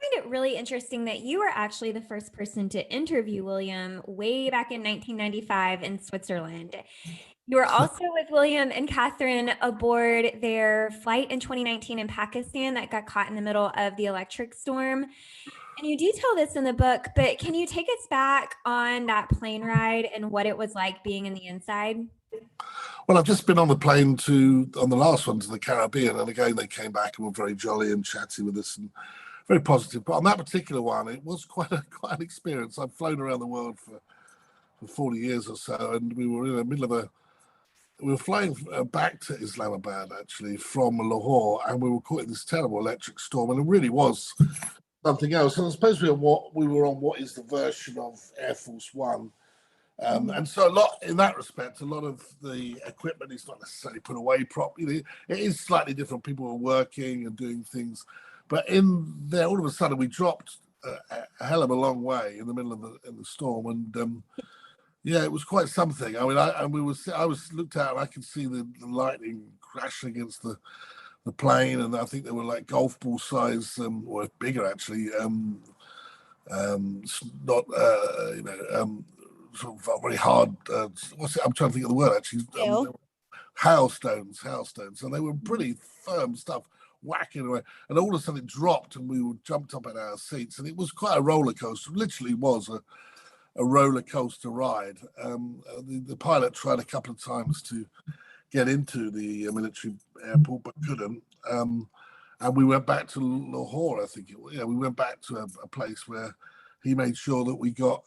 find it really interesting that you were actually the first person to interview William way back in 1995 in Switzerland. You were also with William and Catherine aboard their flight in 2019 in Pakistan that got caught in the middle of the electric storm. And you detail this in the book, but can you take us back on that plane ride and what it was like being in the inside? Well, I've just been on the plane on the last one, to the Caribbean, and again, they came back and were very jolly and chatty with us and very positive. But on that particular one, it was quite an experience. I've flown around the world for 40 years or so, and we were in the middle of we were flying back to Islamabad, actually, from Lahore, and we were caught in this terrible electric storm, and it really was something else. And I suppose we were on what is the version of Air Force One. And so in that respect, a lot of the equipment is not necessarily put away properly. It is slightly different. People were working and doing things. But in there, all of a sudden, we dropped a hell of a long way in the middle of the storm, and yeah, it was quite something. I mean, I was looked out and I could see the lightning crashing against the plane, and I think they were like golf ball size, or bigger actually. Not sort of very hard. I'm trying to think of the word actually. Hailstones, and they were pretty firm stuff, whacking away, and all of a sudden it dropped, and we were jumped up in our seats, and it was quite a roller coaster. It literally was a roller coaster ride. The pilot tried a couple of times to get into the military airport, but couldn't. And we went back to Lahore, I think it was. Yeah, we went back to a place where he made sure that we got,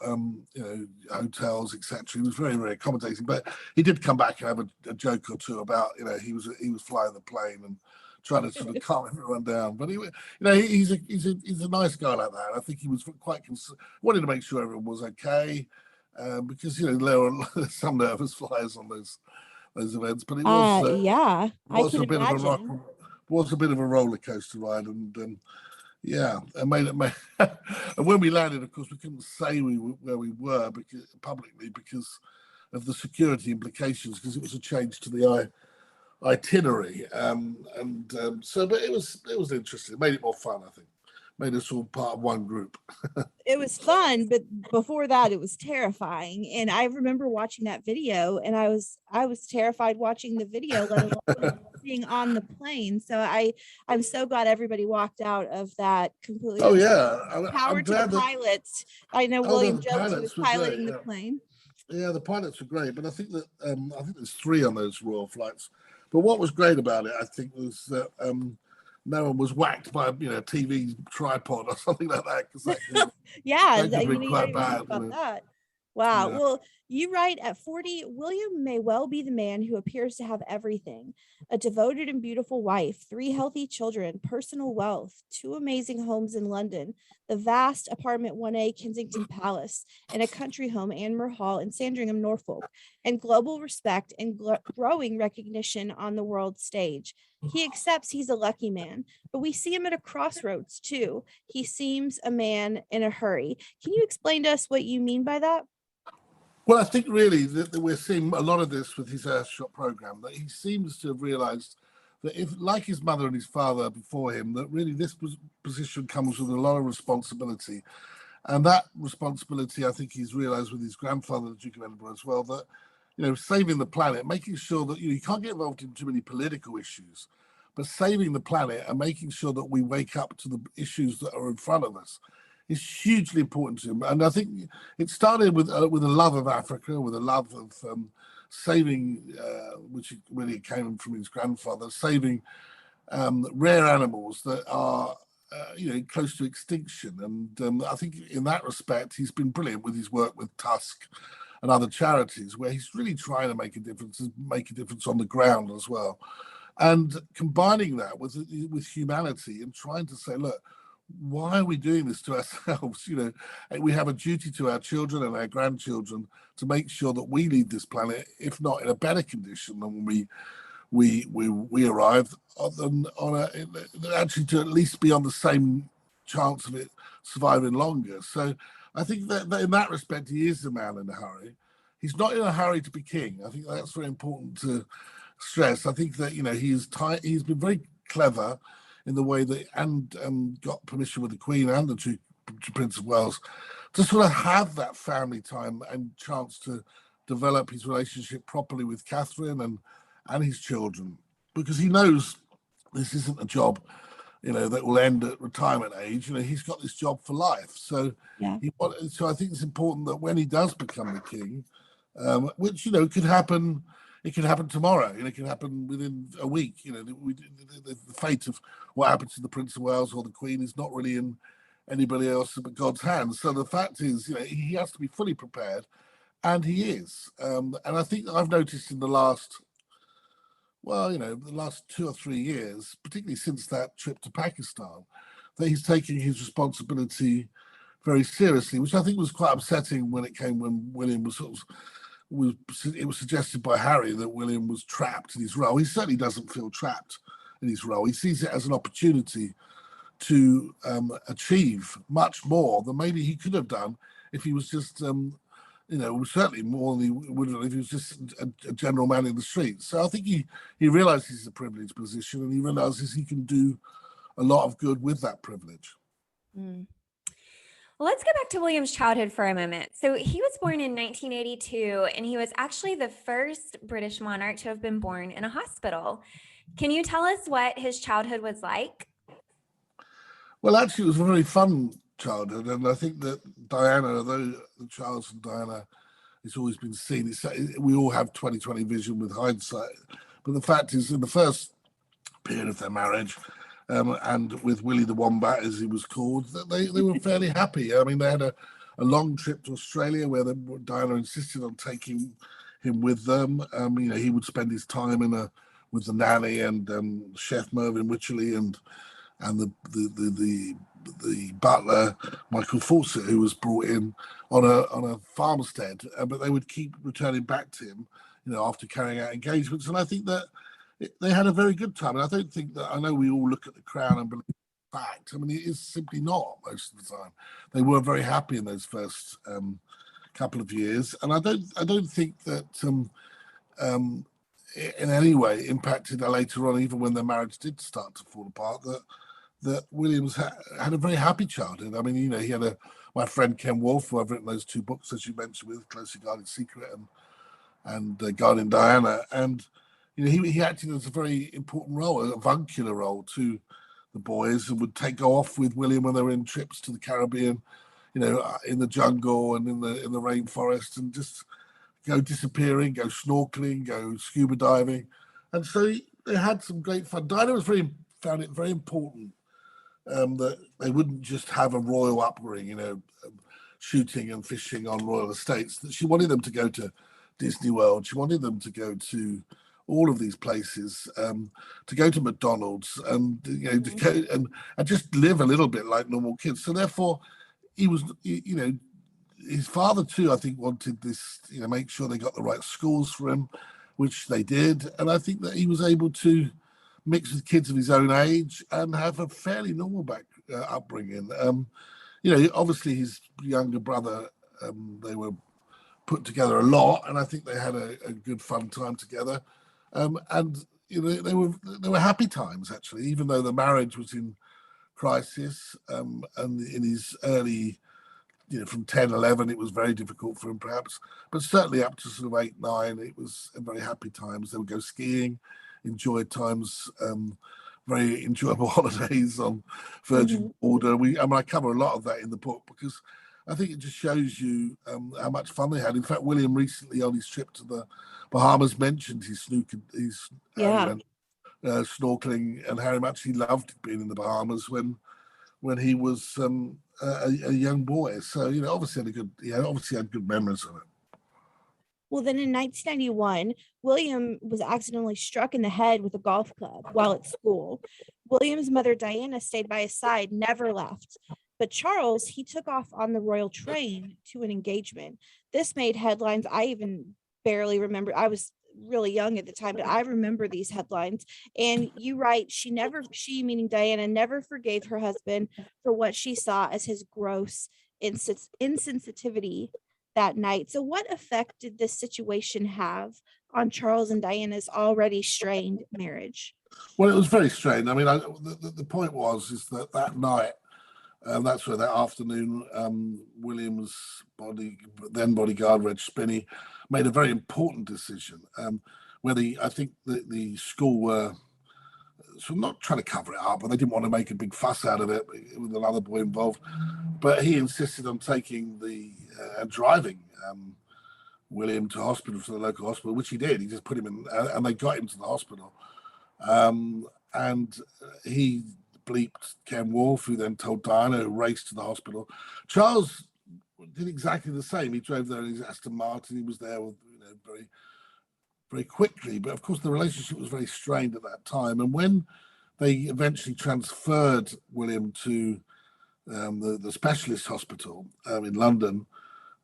hotels, etc. He was very, very accommodating. But he did come back and have a joke or two about, he was flying the plane and trying to sort of calm everyone down. But he's a nice guy like that. I think he was quite wanted to make sure everyone was okay, because there were some nervous flyers on those events. But it was I can a bit imagine. of a was a bit of a roller coaster ride, and yeah, and made it. And when we landed, of course, we couldn't say where we were publicly because of the security implications, because it was a change to the itinerary, so. But it was interesting. It made it more fun, I think. Made us all part of one group. It was fun, but before that, it was terrifying. And I remember watching that video, and I was terrified watching the video, let alone being on the plane. So I'm so glad everybody walked out of that completely. Oh yeah, power to the pilots. I know William Jobson was piloting the plane. Yeah, the pilots were great, but I think that I think there's 3 on those Royal flights. But what was great about it, I think, was that no one was whacked by a TV tripod or something like that. That could be quite bad. About that. Wow. Yeah. Well, you write at 40, William may well be the man who appears to have everything: a devoted and beautiful wife, 3 healthy children, personal wealth, 2 amazing homes in London, the vast apartment 1A Kensington Palace, and a country home, Anmer Hall in Sandringham, Norfolk, and global respect and growing recognition on the world stage. He accepts he's a lucky man, but we see him at a crossroads too. He seems a man in a hurry. Can you explain to us what you mean by that? Well, I think really that we're seeing a lot of this with his Earthshot program, that he seems to have realized that if, like his mother and his father before him, that really this position comes with a lot of responsibility. And that responsibility, I think he's realized with his grandfather, the Duke of Edinburgh, as well, that, saving the planet, making sure that you can't get involved in too many political issues, but saving the planet and making sure that we wake up to the issues that are in front of us is hugely important to him. And I think it started with a love of Africa, with a love of saving, which really came from his grandfather, saving rare animals that are close to extinction. And I think in that respect, he's been brilliant with his work with Tusk and other charities, where he's really trying to make a difference on the ground as well. And combining that with humanity and trying to say, look, why are we doing this to ourselves? We have a duty to our children and our grandchildren to make sure that we leave this planet, if not in a better condition than when we arrived, actually to at least be on the same chance of it surviving longer. So I think that in that respect, he is a man in a hurry. He's not in a hurry to be king. I think that's very important to stress. I think that he's been very clever in the way that, and got permission with the Queen and the Prince of Wales to sort of have that family time and chance to develop his relationship properly with Catherine and his children, because he knows this isn't a job, that will end at retirement age. He's got this job for life. So yeah. So I think it's important that when he does become the king, which could happen. It can happen tomorrow. It can happen within a week. The fate of what happens to the Prince of Wales or the Queen is not really in anybody else but God's hands. So the fact is, he has to be fully prepared, and he is. And I think I've noticed in the last 2 or 3 years, particularly since that trip to Pakistan, that he's taking his responsibility very seriously, which I think was quite upsetting when William was it was suggested by Harry that William was trapped in his role. He certainly doesn't feel trapped in his role. He sees it as an opportunity to achieve much more than maybe he could have done if he was just, certainly more than he would have if he was just a general man in the streets. So I think he realizes he's a privileged position, and he realizes he can do a lot of good with that privilege. Mm. Well, let's go back to William's childhood for a moment. So he was born in 1982, and he was actually the first British monarch to have been born in a hospital. Can you tell us what his childhood was like? Well, actually, it was a very fun childhood, and I think that Diana, although Charles and Diana, it's always been seen, we all have 20/20 vision with hindsight, but the fact is, in the first period of their marriage, and with Willie the Wombat, as he was called, that they were fairly happy. I mean, they had a long trip to Australia where Diana insisted on taking him with them. He would spend his time with the nanny and Chef Mervyn Wycherley and the butler Michael Fawcett, who was brought in on a farmstead, but they would keep returning back to him, after carrying out engagements. And I think that they had a very good time. And I don't think that, I know we all look at the Crown and believe it's fact. I mean, it is simply not most of the time. They were very happy in those first couple of years, and I don't think that in any way impacted later on, even when their marriage did start to fall apart, that Williams had a very happy childhood. I mean, he had my friend Ken Wolfe, who I've written those two books, as you mentioned, with Closely Guarded Secret and Guardian Diana. And, he acted as a very important role, a avuncular role to the boys, and would go off with William when they were in trips to the Caribbean, in the jungle and in the rainforest, and just go disappearing, go snorkeling, go scuba diving. And so they had some great fun. Diana found it very important that they wouldn't just have a royal upbringing, shooting and fishing on royal estates. That she wanted them to go to Disney World. She wanted them to go to all of these places, to go to McDonald's, and to go and just live a little bit like normal kids. So therefore, he was, his father too, I think, wanted this, make sure they got the right schools for him, which they did. And I think that he was able to mix with kids of his own age and have a fairly normal upbringing. Obviously his younger brother, they were put together a lot, and I think they had a good fun time together. And they were happy times, actually, even though the marriage was in crisis, and in his early, from 10, 11, it was very difficult for him, perhaps, but certainly up to sort of 8, 9, it was very happy times. They would go skiing, enjoy times, very enjoyable holidays on Virgin Order. I cover a lot of that in the book, because I think it just shows you how much fun they had. In fact, William recently on his trip to the Bahamas mentioned his snorkeling, and how much he loved being in the Bahamas when he was a young boy. So obviously had good memories of it. Well, then in 1991, William was accidentally struck in the head with a golf club while at school. William's mother, Diana, stayed by his side, never left. But Charles, he took off on the royal train to an engagement. This made headlines. I even barely remember. I was really young at the time, but I remember these headlines. And you write, she meaning Diana, never forgave her husband for what she saw as his gross insensitivity that night. So what effect did this situation have on Charles and Diana's already strained marriage? Well, it was very strained. I mean, the point is that night, that's where that afternoon, William's bodyguard, Reg Spinney, made a very important decision, where I think the school were not trying to cover it up, but they didn't want to make a big fuss out of it with another boy involved. But he insisted on taking driving William to hospital, to the local hospital, which he did. He just put him in, and they got him to the hospital. And he bleeped Ken Wolfe, who then told Diana, who raced to the hospital. Charles did exactly the same. He drove there in his Aston Martin. He was there with, very, very quickly. But of course, the relationship was very strained at that time. And when they eventually transferred William to the specialist hospital in London,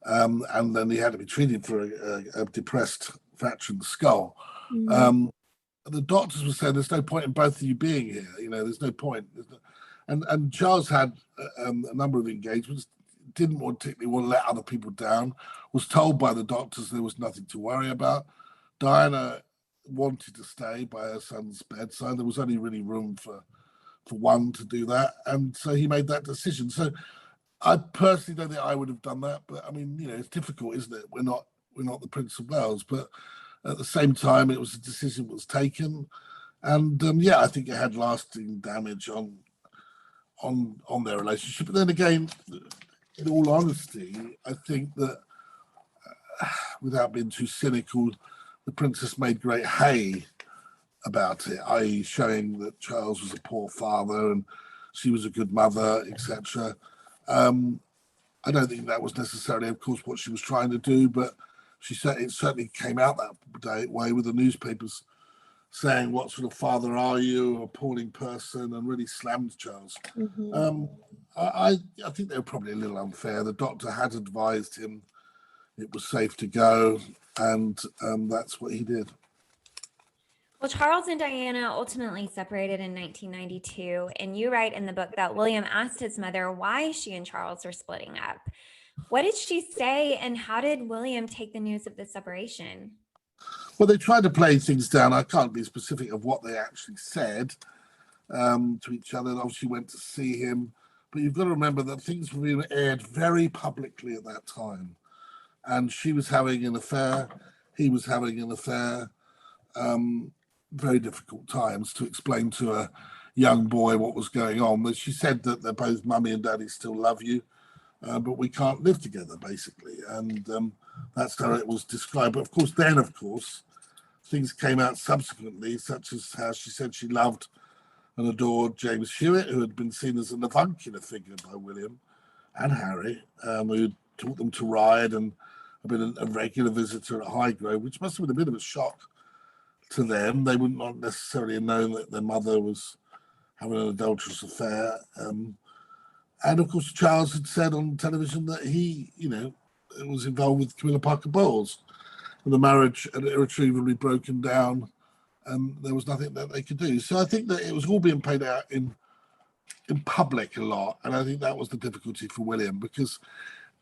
and then he had to be treated for a depressed fracture in the skull. The doctors were saying, there's no point in both of you being here. There's no point. And Charles had a number of engagements, didn't particularly want to let other people down, was told by the doctors there was nothing to worry about. Diana wanted to stay by her son's bedside. There was only really room for one to do that. And so he made that decision. So I personally don't think I would have done that. But I mean, it's difficult, isn't it? We're not the Prince of Wales. But at the same time, it was a decision that was taken. And I think it had lasting damage on their relationship. But then again, in all honesty, I think that without being too cynical, the princess made great hay about it, i.e. showing that Charles was a poor father and she was a good mother, etc. I don't think that was necessarily, of course, what she was trying to do, but it certainly came out that way with the newspapers saying, what sort of father are you, appalling person, and really slammed Charles. Mm-hmm. I think they were probably a little unfair. The doctor had advised him it was safe to go, and that's what he did. Well, Charles and Diana ultimately separated in 1992, and you write in the book that William asked his mother why she and Charles were splitting up. What did she say, and how did William take the news of the separation? Well, they tried to play things down. I can't be specific of what they actually said to each other. They obviously went to see him, but you've got to remember that things were being aired very publicly at that time. And she was having an affair, he was having an affair. Very difficult times to explain to a young boy what was going on. But she said that they're both mummy and daddy still love you, but we can't live together, basically. And that's how it was described. But of course, things came out subsequently, such as how she said she loved and adored James Hewitt, who had been seen as an avuncular figure by William and Harry, who taught them to ride and had been a regular visitor at Highgrove, which must have been a bit of a shock to them. They would not necessarily have known that their mother was having an adulterous affair. And of course, Charles had said on television that he, was involved with Camilla Parker Bowles. And the marriage had irretrievably broken down, and there was nothing that they could do. So I think that it was all being played out in public a lot, and I think that was the difficulty for William, because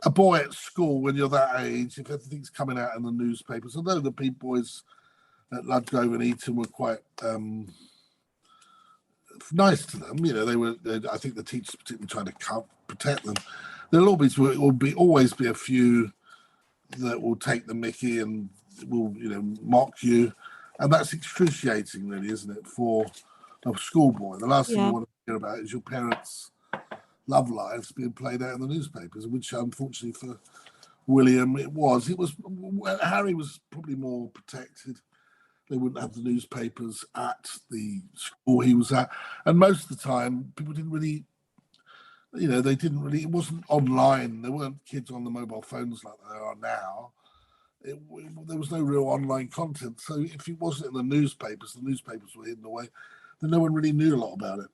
a boy at school, when you're that age, if everything's coming out in the newspapers, although the Peat Boys at Ludgrove and Eton were quite nice to them, I think the teachers particularly trying to protect them. There'll always be a few that will take the mickey and will mock you, and that's excruciating, really, isn't it, for a schoolboy? The last thing you want to hear about is your parents' love lives being played out in the newspapers, which unfortunately for William it was. Harry was probably more protected. They wouldn't have the newspapers at the school he was at, and most of the time people didn't really, it wasn't online. There weren't kids on the mobile phones like there are now. There was no real online content. So if it wasn't in the newspapers were hidden away, then no one really knew a lot about it.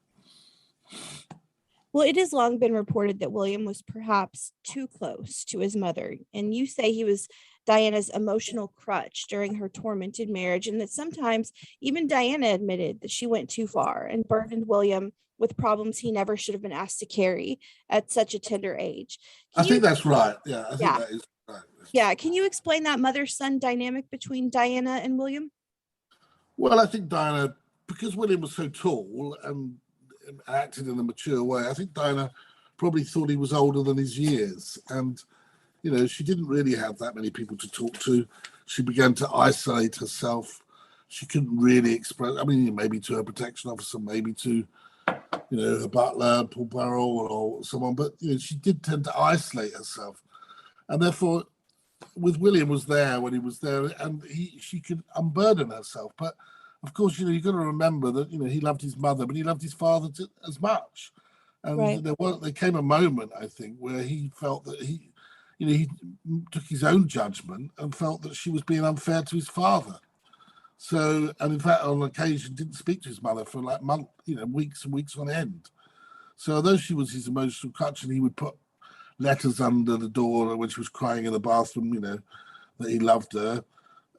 Well, it has long been reported that William was perhaps too close to his mother, and you say he was Diana's emotional crutch during her tormented marriage, and that sometimes even Diana admitted that she went too far and burdened William with problems he never should have been asked to carry at such a tender age. I think that's right. Yeah, I think that is right. Yeah, can you explain that mother-son dynamic between Diana and William? Well, I think Diana, because William was so tall and acted in a mature way, I think Diana probably thought he was older than his years, and she didn't really have that many people to talk to. She began to isolate herself. She couldn't really express, maybe to her protection officer, maybe to her butler, Paul Burrell, or someone, but she did tend to isolate herself, and therefore with William was there when he was there, and she could unburden herself. But of course, you've got to remember that he loved his mother, but he loved his father as much. And right. there came a moment, I think, where he felt that he took his own judgment and felt that she was being unfair to his father. So, and in fact, on occasion, didn't speak to his mother for like months, weeks and weeks on end. So, although she was his emotional crutch, and he would put letters under the door when she was crying in the bathroom, that he loved her.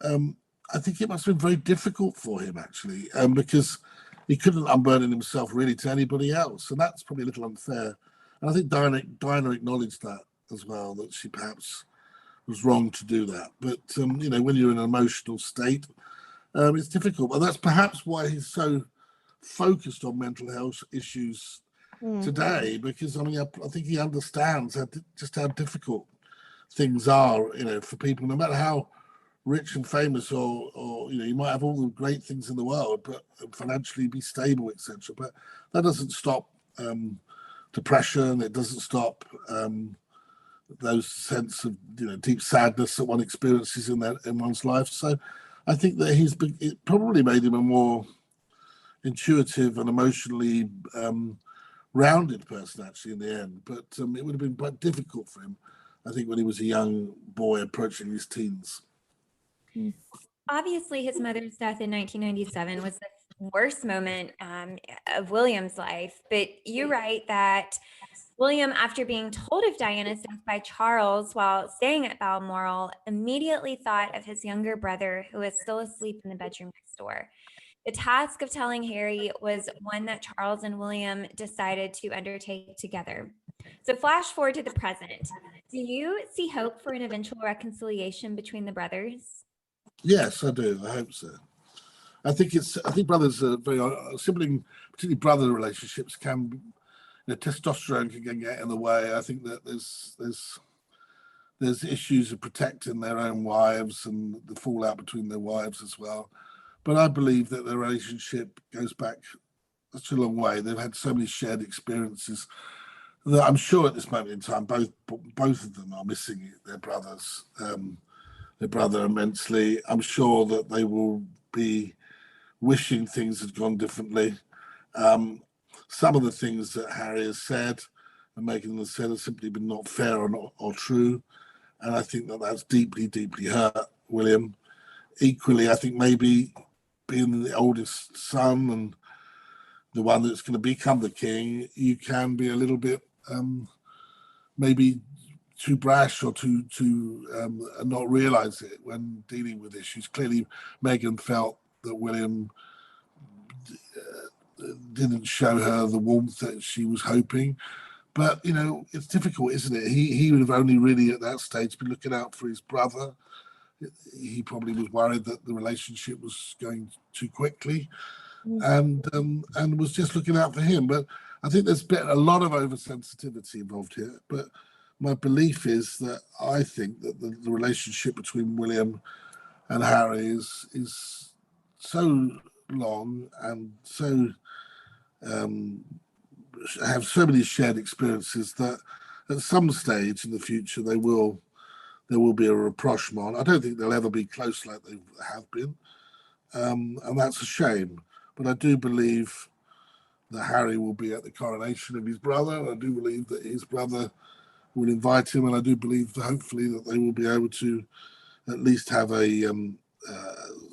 I think it must have been very difficult for him, actually, because he couldn't unburden himself really to anybody else, and that's probably a little unfair. And I think Diana acknowledged that as well, that she perhaps was wrong to do that. But when you're in an emotional state, it's difficult. But that's perhaps why he's so focused on mental health issues today, because I think he understands just how difficult things are, for people, no matter how rich and famous, or you might have all the great things in the world, but financially be stable, etc. But that doesn't stop depression. It doesn't stop those sense of deep sadness that one experiences in one's life. So I think that it probably made him a more intuitive and emotionally rounded person, actually, in the end. But it would have been quite difficult for him, I think, when he was a young boy approaching his teens. Obviously, his mother's death in 1997 was the worst moment of William's life. But you write that William, after being told of Diana's death by Charles while staying at Balmoral, immediately thought of his younger brother, who was still asleep in the bedroom next door. The task of telling Harry was one that Charles and William decided to undertake together. So flash forward to the present. Do you see hope for an eventual reconciliation between the brothers? Yes, I do. I hope so. I think brothers are very sibling, particularly brother relationships, can testosterone can get in the way. I think that there's issues of protecting their own wives and the fallout between their wives as well. But I believe that their relationship goes back such a long way. They've had so many shared experiences that I'm sure at this moment in time, both of them are missing their brothers, their brother immensely. I'm sure that they will be wishing things had gone differently. Some of the things that Harry has said and Meghan has said have simply been not fair or true. And I think that that's deeply, deeply hurt William. Equally, I think maybe being the oldest son and the one that's going to become the king, you can be a little bit maybe too brash or too not realize it when dealing with issues. Clearly, Meghan felt that William didn't show her the warmth that she was hoping. But, it's difficult, isn't it? He would have only really at that stage been looking out for his brother. He probably was worried that the relationship was going too quickly and was just looking out for him. But I think there's been a lot of oversensitivity involved here. But my belief is that I think that the relationship between William and Harry is so long and so have so many shared experiences that at some stage in the future there will be a rapprochement. I don't think they'll ever be close like they have been, and that's a shame. But I do believe that Harry will be at the coronation of his brother. I do believe that his brother will invite him, and I do believe that hopefully that they will be able to at least have a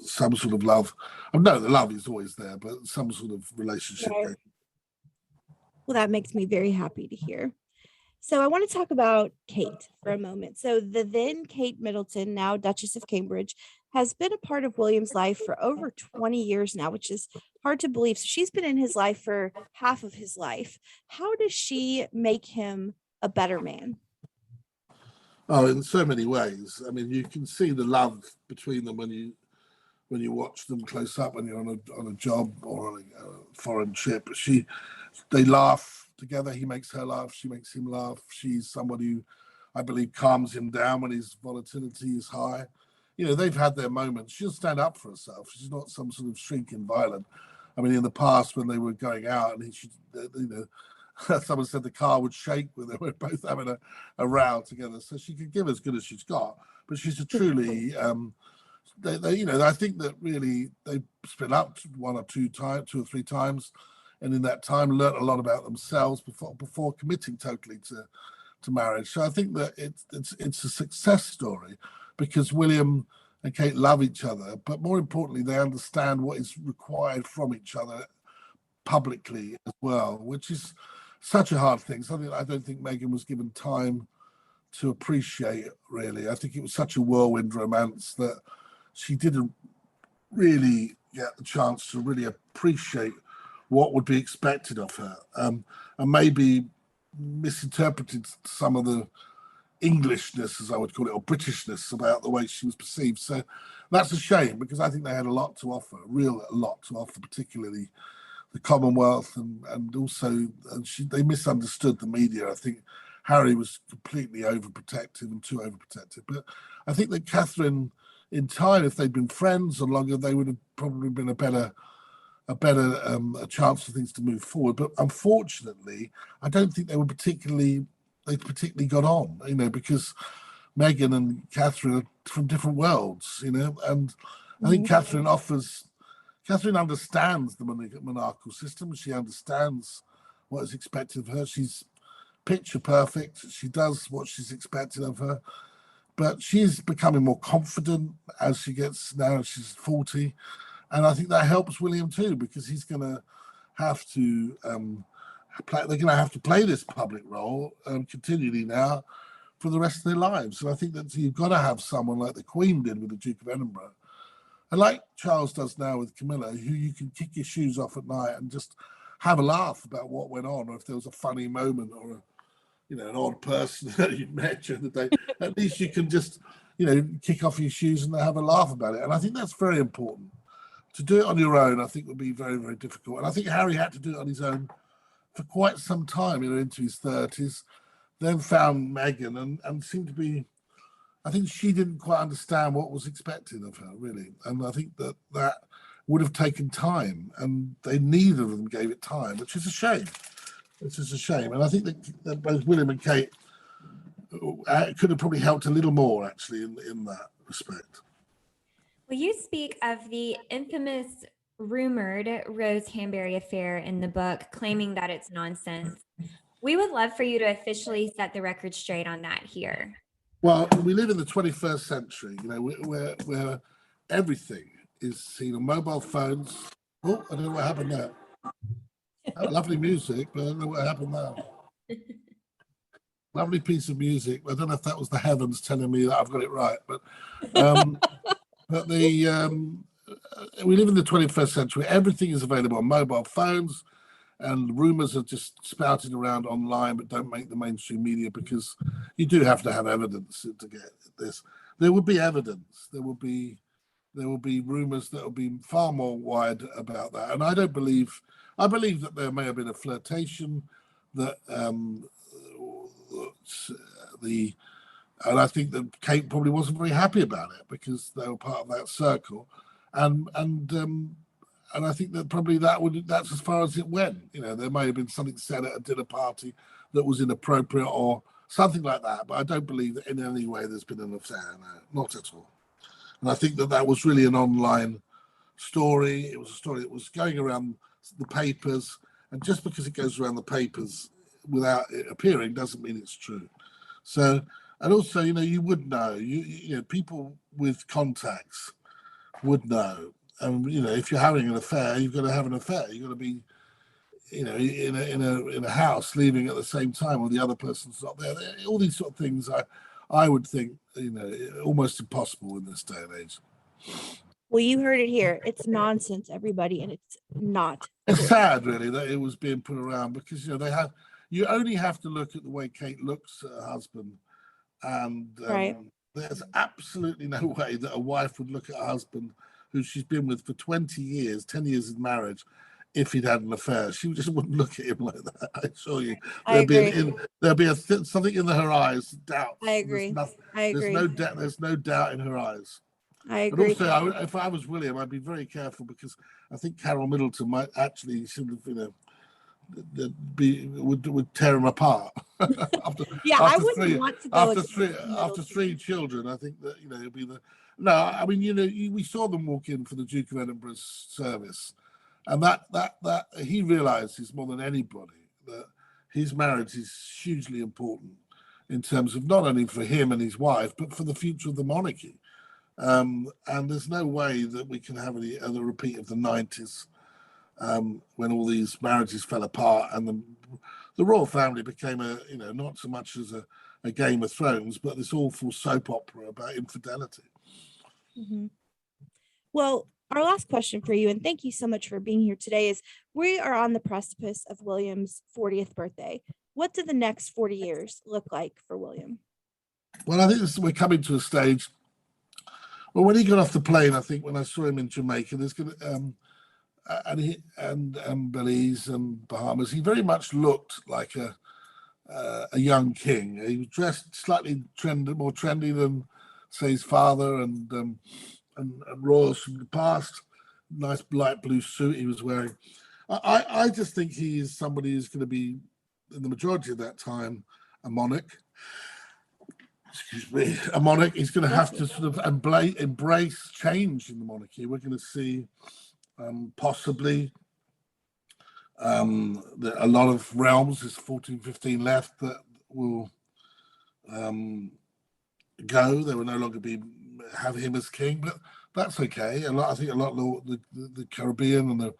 some sort of love. I know the love is always there, but some sort of relationship. Right. Well, that makes me very happy to hear. So I want to talk about Kate for a moment. So the then Kate Middleton, now Duchess of Cambridge, has been a part of William's life for over 20 years now, which is hard to believe. So she's been in his life for half of his life. How does she make him a better man? Oh, in so many ways. I mean, you can see the love between them when you watch them close up, when you're on a job or on a foreign trip. They laugh together. He makes her laugh. She makes him laugh. She's somebody who, I believe, calms him down when his volatility is high. They've had their moments. She'll stand up for herself. She's not some sort of shrinking violent. I mean, in the past when they were going out and someone said the car would shake when they were both having a row together. So she could give as good as she's got, but she's a truly, I think that really they split up two or three times, and in that time learnt a lot about themselves before committing totally to marriage. So I think that it's a success story because William and Kate love each other, but more importantly, they understand what is required from each other publicly as well, which is such a hard thing. Something I don't think Meghan was given time to appreciate, really. I think it was such a whirlwind romance that she didn't really get the chance to really appreciate what would be expected of her, and maybe misinterpreted some of the Englishness, as I would call it, or Britishness about the way she was perceived. So that's a shame, because I think they had a lot to offer, a real lot to offer, particularly the Commonwealth, and also they misunderstood the media. I think Harry was completely overprotective and too overprotective. But I think that Catherine, in time, if they'd been friends or longer, they would have probably been a chance for things to move forward. But unfortunately, I don't think they particularly got on, because Meghan and Catherine are from different worlds, and I think Catherine understands the monarchical system. She understands what is expected of her. She's picture perfect. She does what she's expected of her, but she's becoming more confident as she gets, now she's 40. And I think that helps William too, because he's going to have to they're going to have to play this public role continually now for the rest of their lives. And I think that you've got to have someone like the Queen did with the Duke of Edinburgh, and like Charles does now with Camilla, who you can kick your shoes off at night and just have a laugh about what went on, or if there was a funny moment or an odd person that you met during the day. At least you can just kick off your shoes and have a laugh about it. And I think that's very important. To do it on your own, I think, would be very, very difficult. And I think Harry had to do it on his own for quite some time, into his 30s, then found Meghan and seemed to be, I think she didn't quite understand what was expected of her, really. And I think that would have taken time, and neither of them gave it time, which is a shame. Which is a shame. And I think that both William and Kate could have probably helped a little more, actually, in that respect. Well, you speak of the infamous rumored Rose Hanbury affair in the book, claiming that it's nonsense. We would love for you to officially set the record straight on that here. Well, we live in the 21st century, where everything is seen on mobile phones. Oh, I don't know what happened there. Oh, lovely music, but I don't know what happened there. Lovely piece of music. I don't know if that was the heavens telling me that I've got it right, but but we live in the 21st century. Everything is available on mobile phones, and rumors are just spouting around online, but don't make the mainstream media, because you do have to have evidence to get this. There will be evidence. There will be rumors that will be far more wide about that. And I believe that there may have been a flirtation, that and I think that Kate probably wasn't very happy about it, because they were part of that circle, and I think that probably that's as far as it went. There may have been something said at a dinner party that was inappropriate or something like that, but I don't believe that in any way there's been an affair. No, not at all. And I think that was really an online story. It was a story that was going around the papers, and just because it goes around the papers without it appearing doesn't mean it's true. So, and also, you would know, people with contacts would know. And if you're having an affair, you've got to have an affair. You've got to be, in a house, leaving at the same time, or the other person's not there. All these sort of things, I would think, almost impossible in this day and age. Well, you heard it here. It's nonsense, everybody, and it's not. It's sad, really, that it was being put around, because you only have to look at the way Kate looks at her husband, and right. There's absolutely no way that a wife would look at her husband, who she's been with for 20 years, 10 years in marriage, if he'd had an affair. She just wouldn't look at him like that. I assure you. There'll be something in her eyes, doubt. I agree. There's no doubt in her eyes. I agree. But also, if I was William, I'd be very careful, because I think Carol Middleton might actually sort of, would tear him apart. I wouldn't want to go after three children. I think that it'll be no. I mean, we saw them walk in for the Duke of Edinburgh's service, and that he realizes more than anybody that his marriage is hugely important in terms of not only for him and his wife, but for the future of the monarchy. And there's no way that we can have any other repeat of the 90s, when all these marriages fell apart, and the royal family became not so much as a Game of Thrones, but this awful soap opera about infidelity. Mm-hmm. Well, our last question for you, and thank you so much for being here today, is we are on the precipice of William's 40th birthday. What do the next 40 years look like for William? Well, I think we're coming to a stage. Well, when he got off the plane, I think when I saw him in Jamaica, there's going to and Belize and Bahamas, he very much looked like a young king. He was dressed slightly more trendy than, say, his father and royals from the past. Nice light blue suit he was wearing. I just think he is somebody who's going to be, in the majority of that time, a monarch. Excuse me, a monarch. He's going to have to sort of embrace change in the monarchy. We're going to see possibly a lot of realms, there's 14, 15 left, that will go. They will no longer have him as king, but that's okay. I think a lot of the Caribbean and the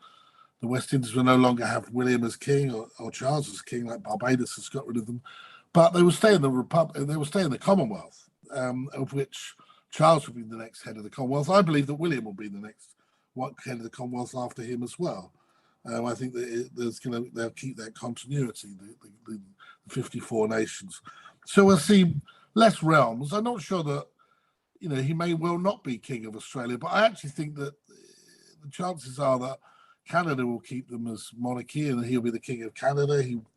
West Indies will no longer have William as king or Charles as king, like Barbados has got rid of them. But they will stay in the Republic. They will stay in the Commonwealth, of which Charles will be the next head of the Commonwealth. I believe that William will be the next head of the Commonwealth after him as well. I think that they'll keep that continuity, the 54 nations. So we'll see less realms. I'm not sure that, he may well not be king of Australia, but I actually think that the chances are that Canada will keep them as monarchy, and he'll be the king of Canada. He'll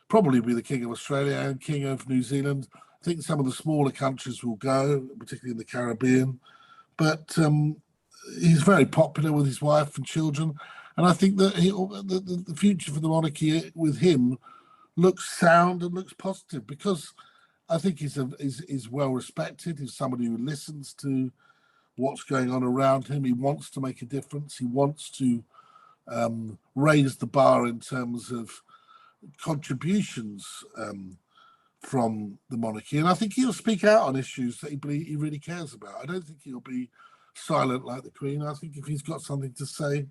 probably be the king of Australia and king of New Zealand. I think some of the smaller countries will go, particularly in the Caribbean. But he's very popular with his wife and children. And I think that the future for the monarchy with him looks sound and looks positive, because I think he's well respected. He's somebody who listens to what's going on around him. He wants to make a difference. He wants to raise the bar in terms of contributions from the monarchy. And I think he'll speak out on issues that he really cares about. I don't think he'll be silent like the Queen. I think if he's got something to say,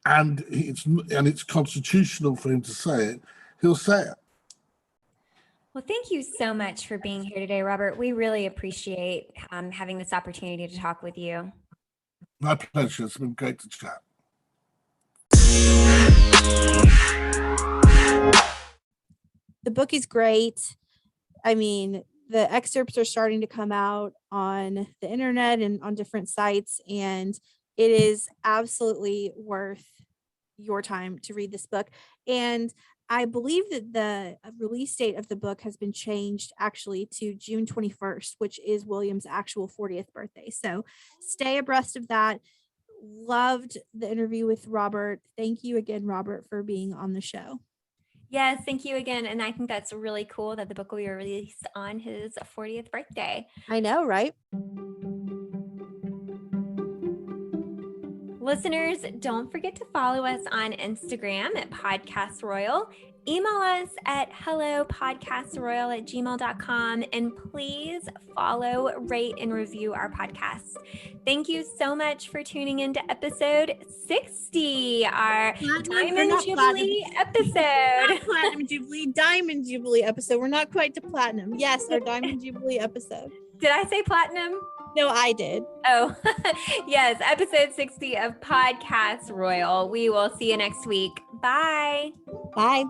and it's constitutional for him to say it, he'll say it. Well, thank you so much for being here today, Robert. We really appreciate having this opportunity to talk with you. My pleasure. It's been great to chat. The book is great. I mean, the excerpts are starting to come out on the internet and on different sites, and it is absolutely worth your time to read this book. And I believe that the release date of the book has been changed actually to June 21st, which is William's actual 40th birthday. So stay abreast of that. Loved the interview with Robert. Thank you again, Robert, for being on the show. Yes, thank you again. And I think that's really cool that the book will be released on his 40th birthday. I know, right? Listeners, don't forget to follow us on Instagram at Podcast Royal. Email us at hellopodcastroyal@gmail.com, and please follow, rate, and review our podcast. Thank you so much for tuning into episode 60, our Diamond Jubilee episode. Platinum Jubilee, Diamond Jubilee episode. We're not quite to platinum. Yes, our Diamond Jubilee episode. Did I say platinum? No, I did. Oh, yes, episode 60 of Podcast Royal. We will see you next week. Bye. Bye.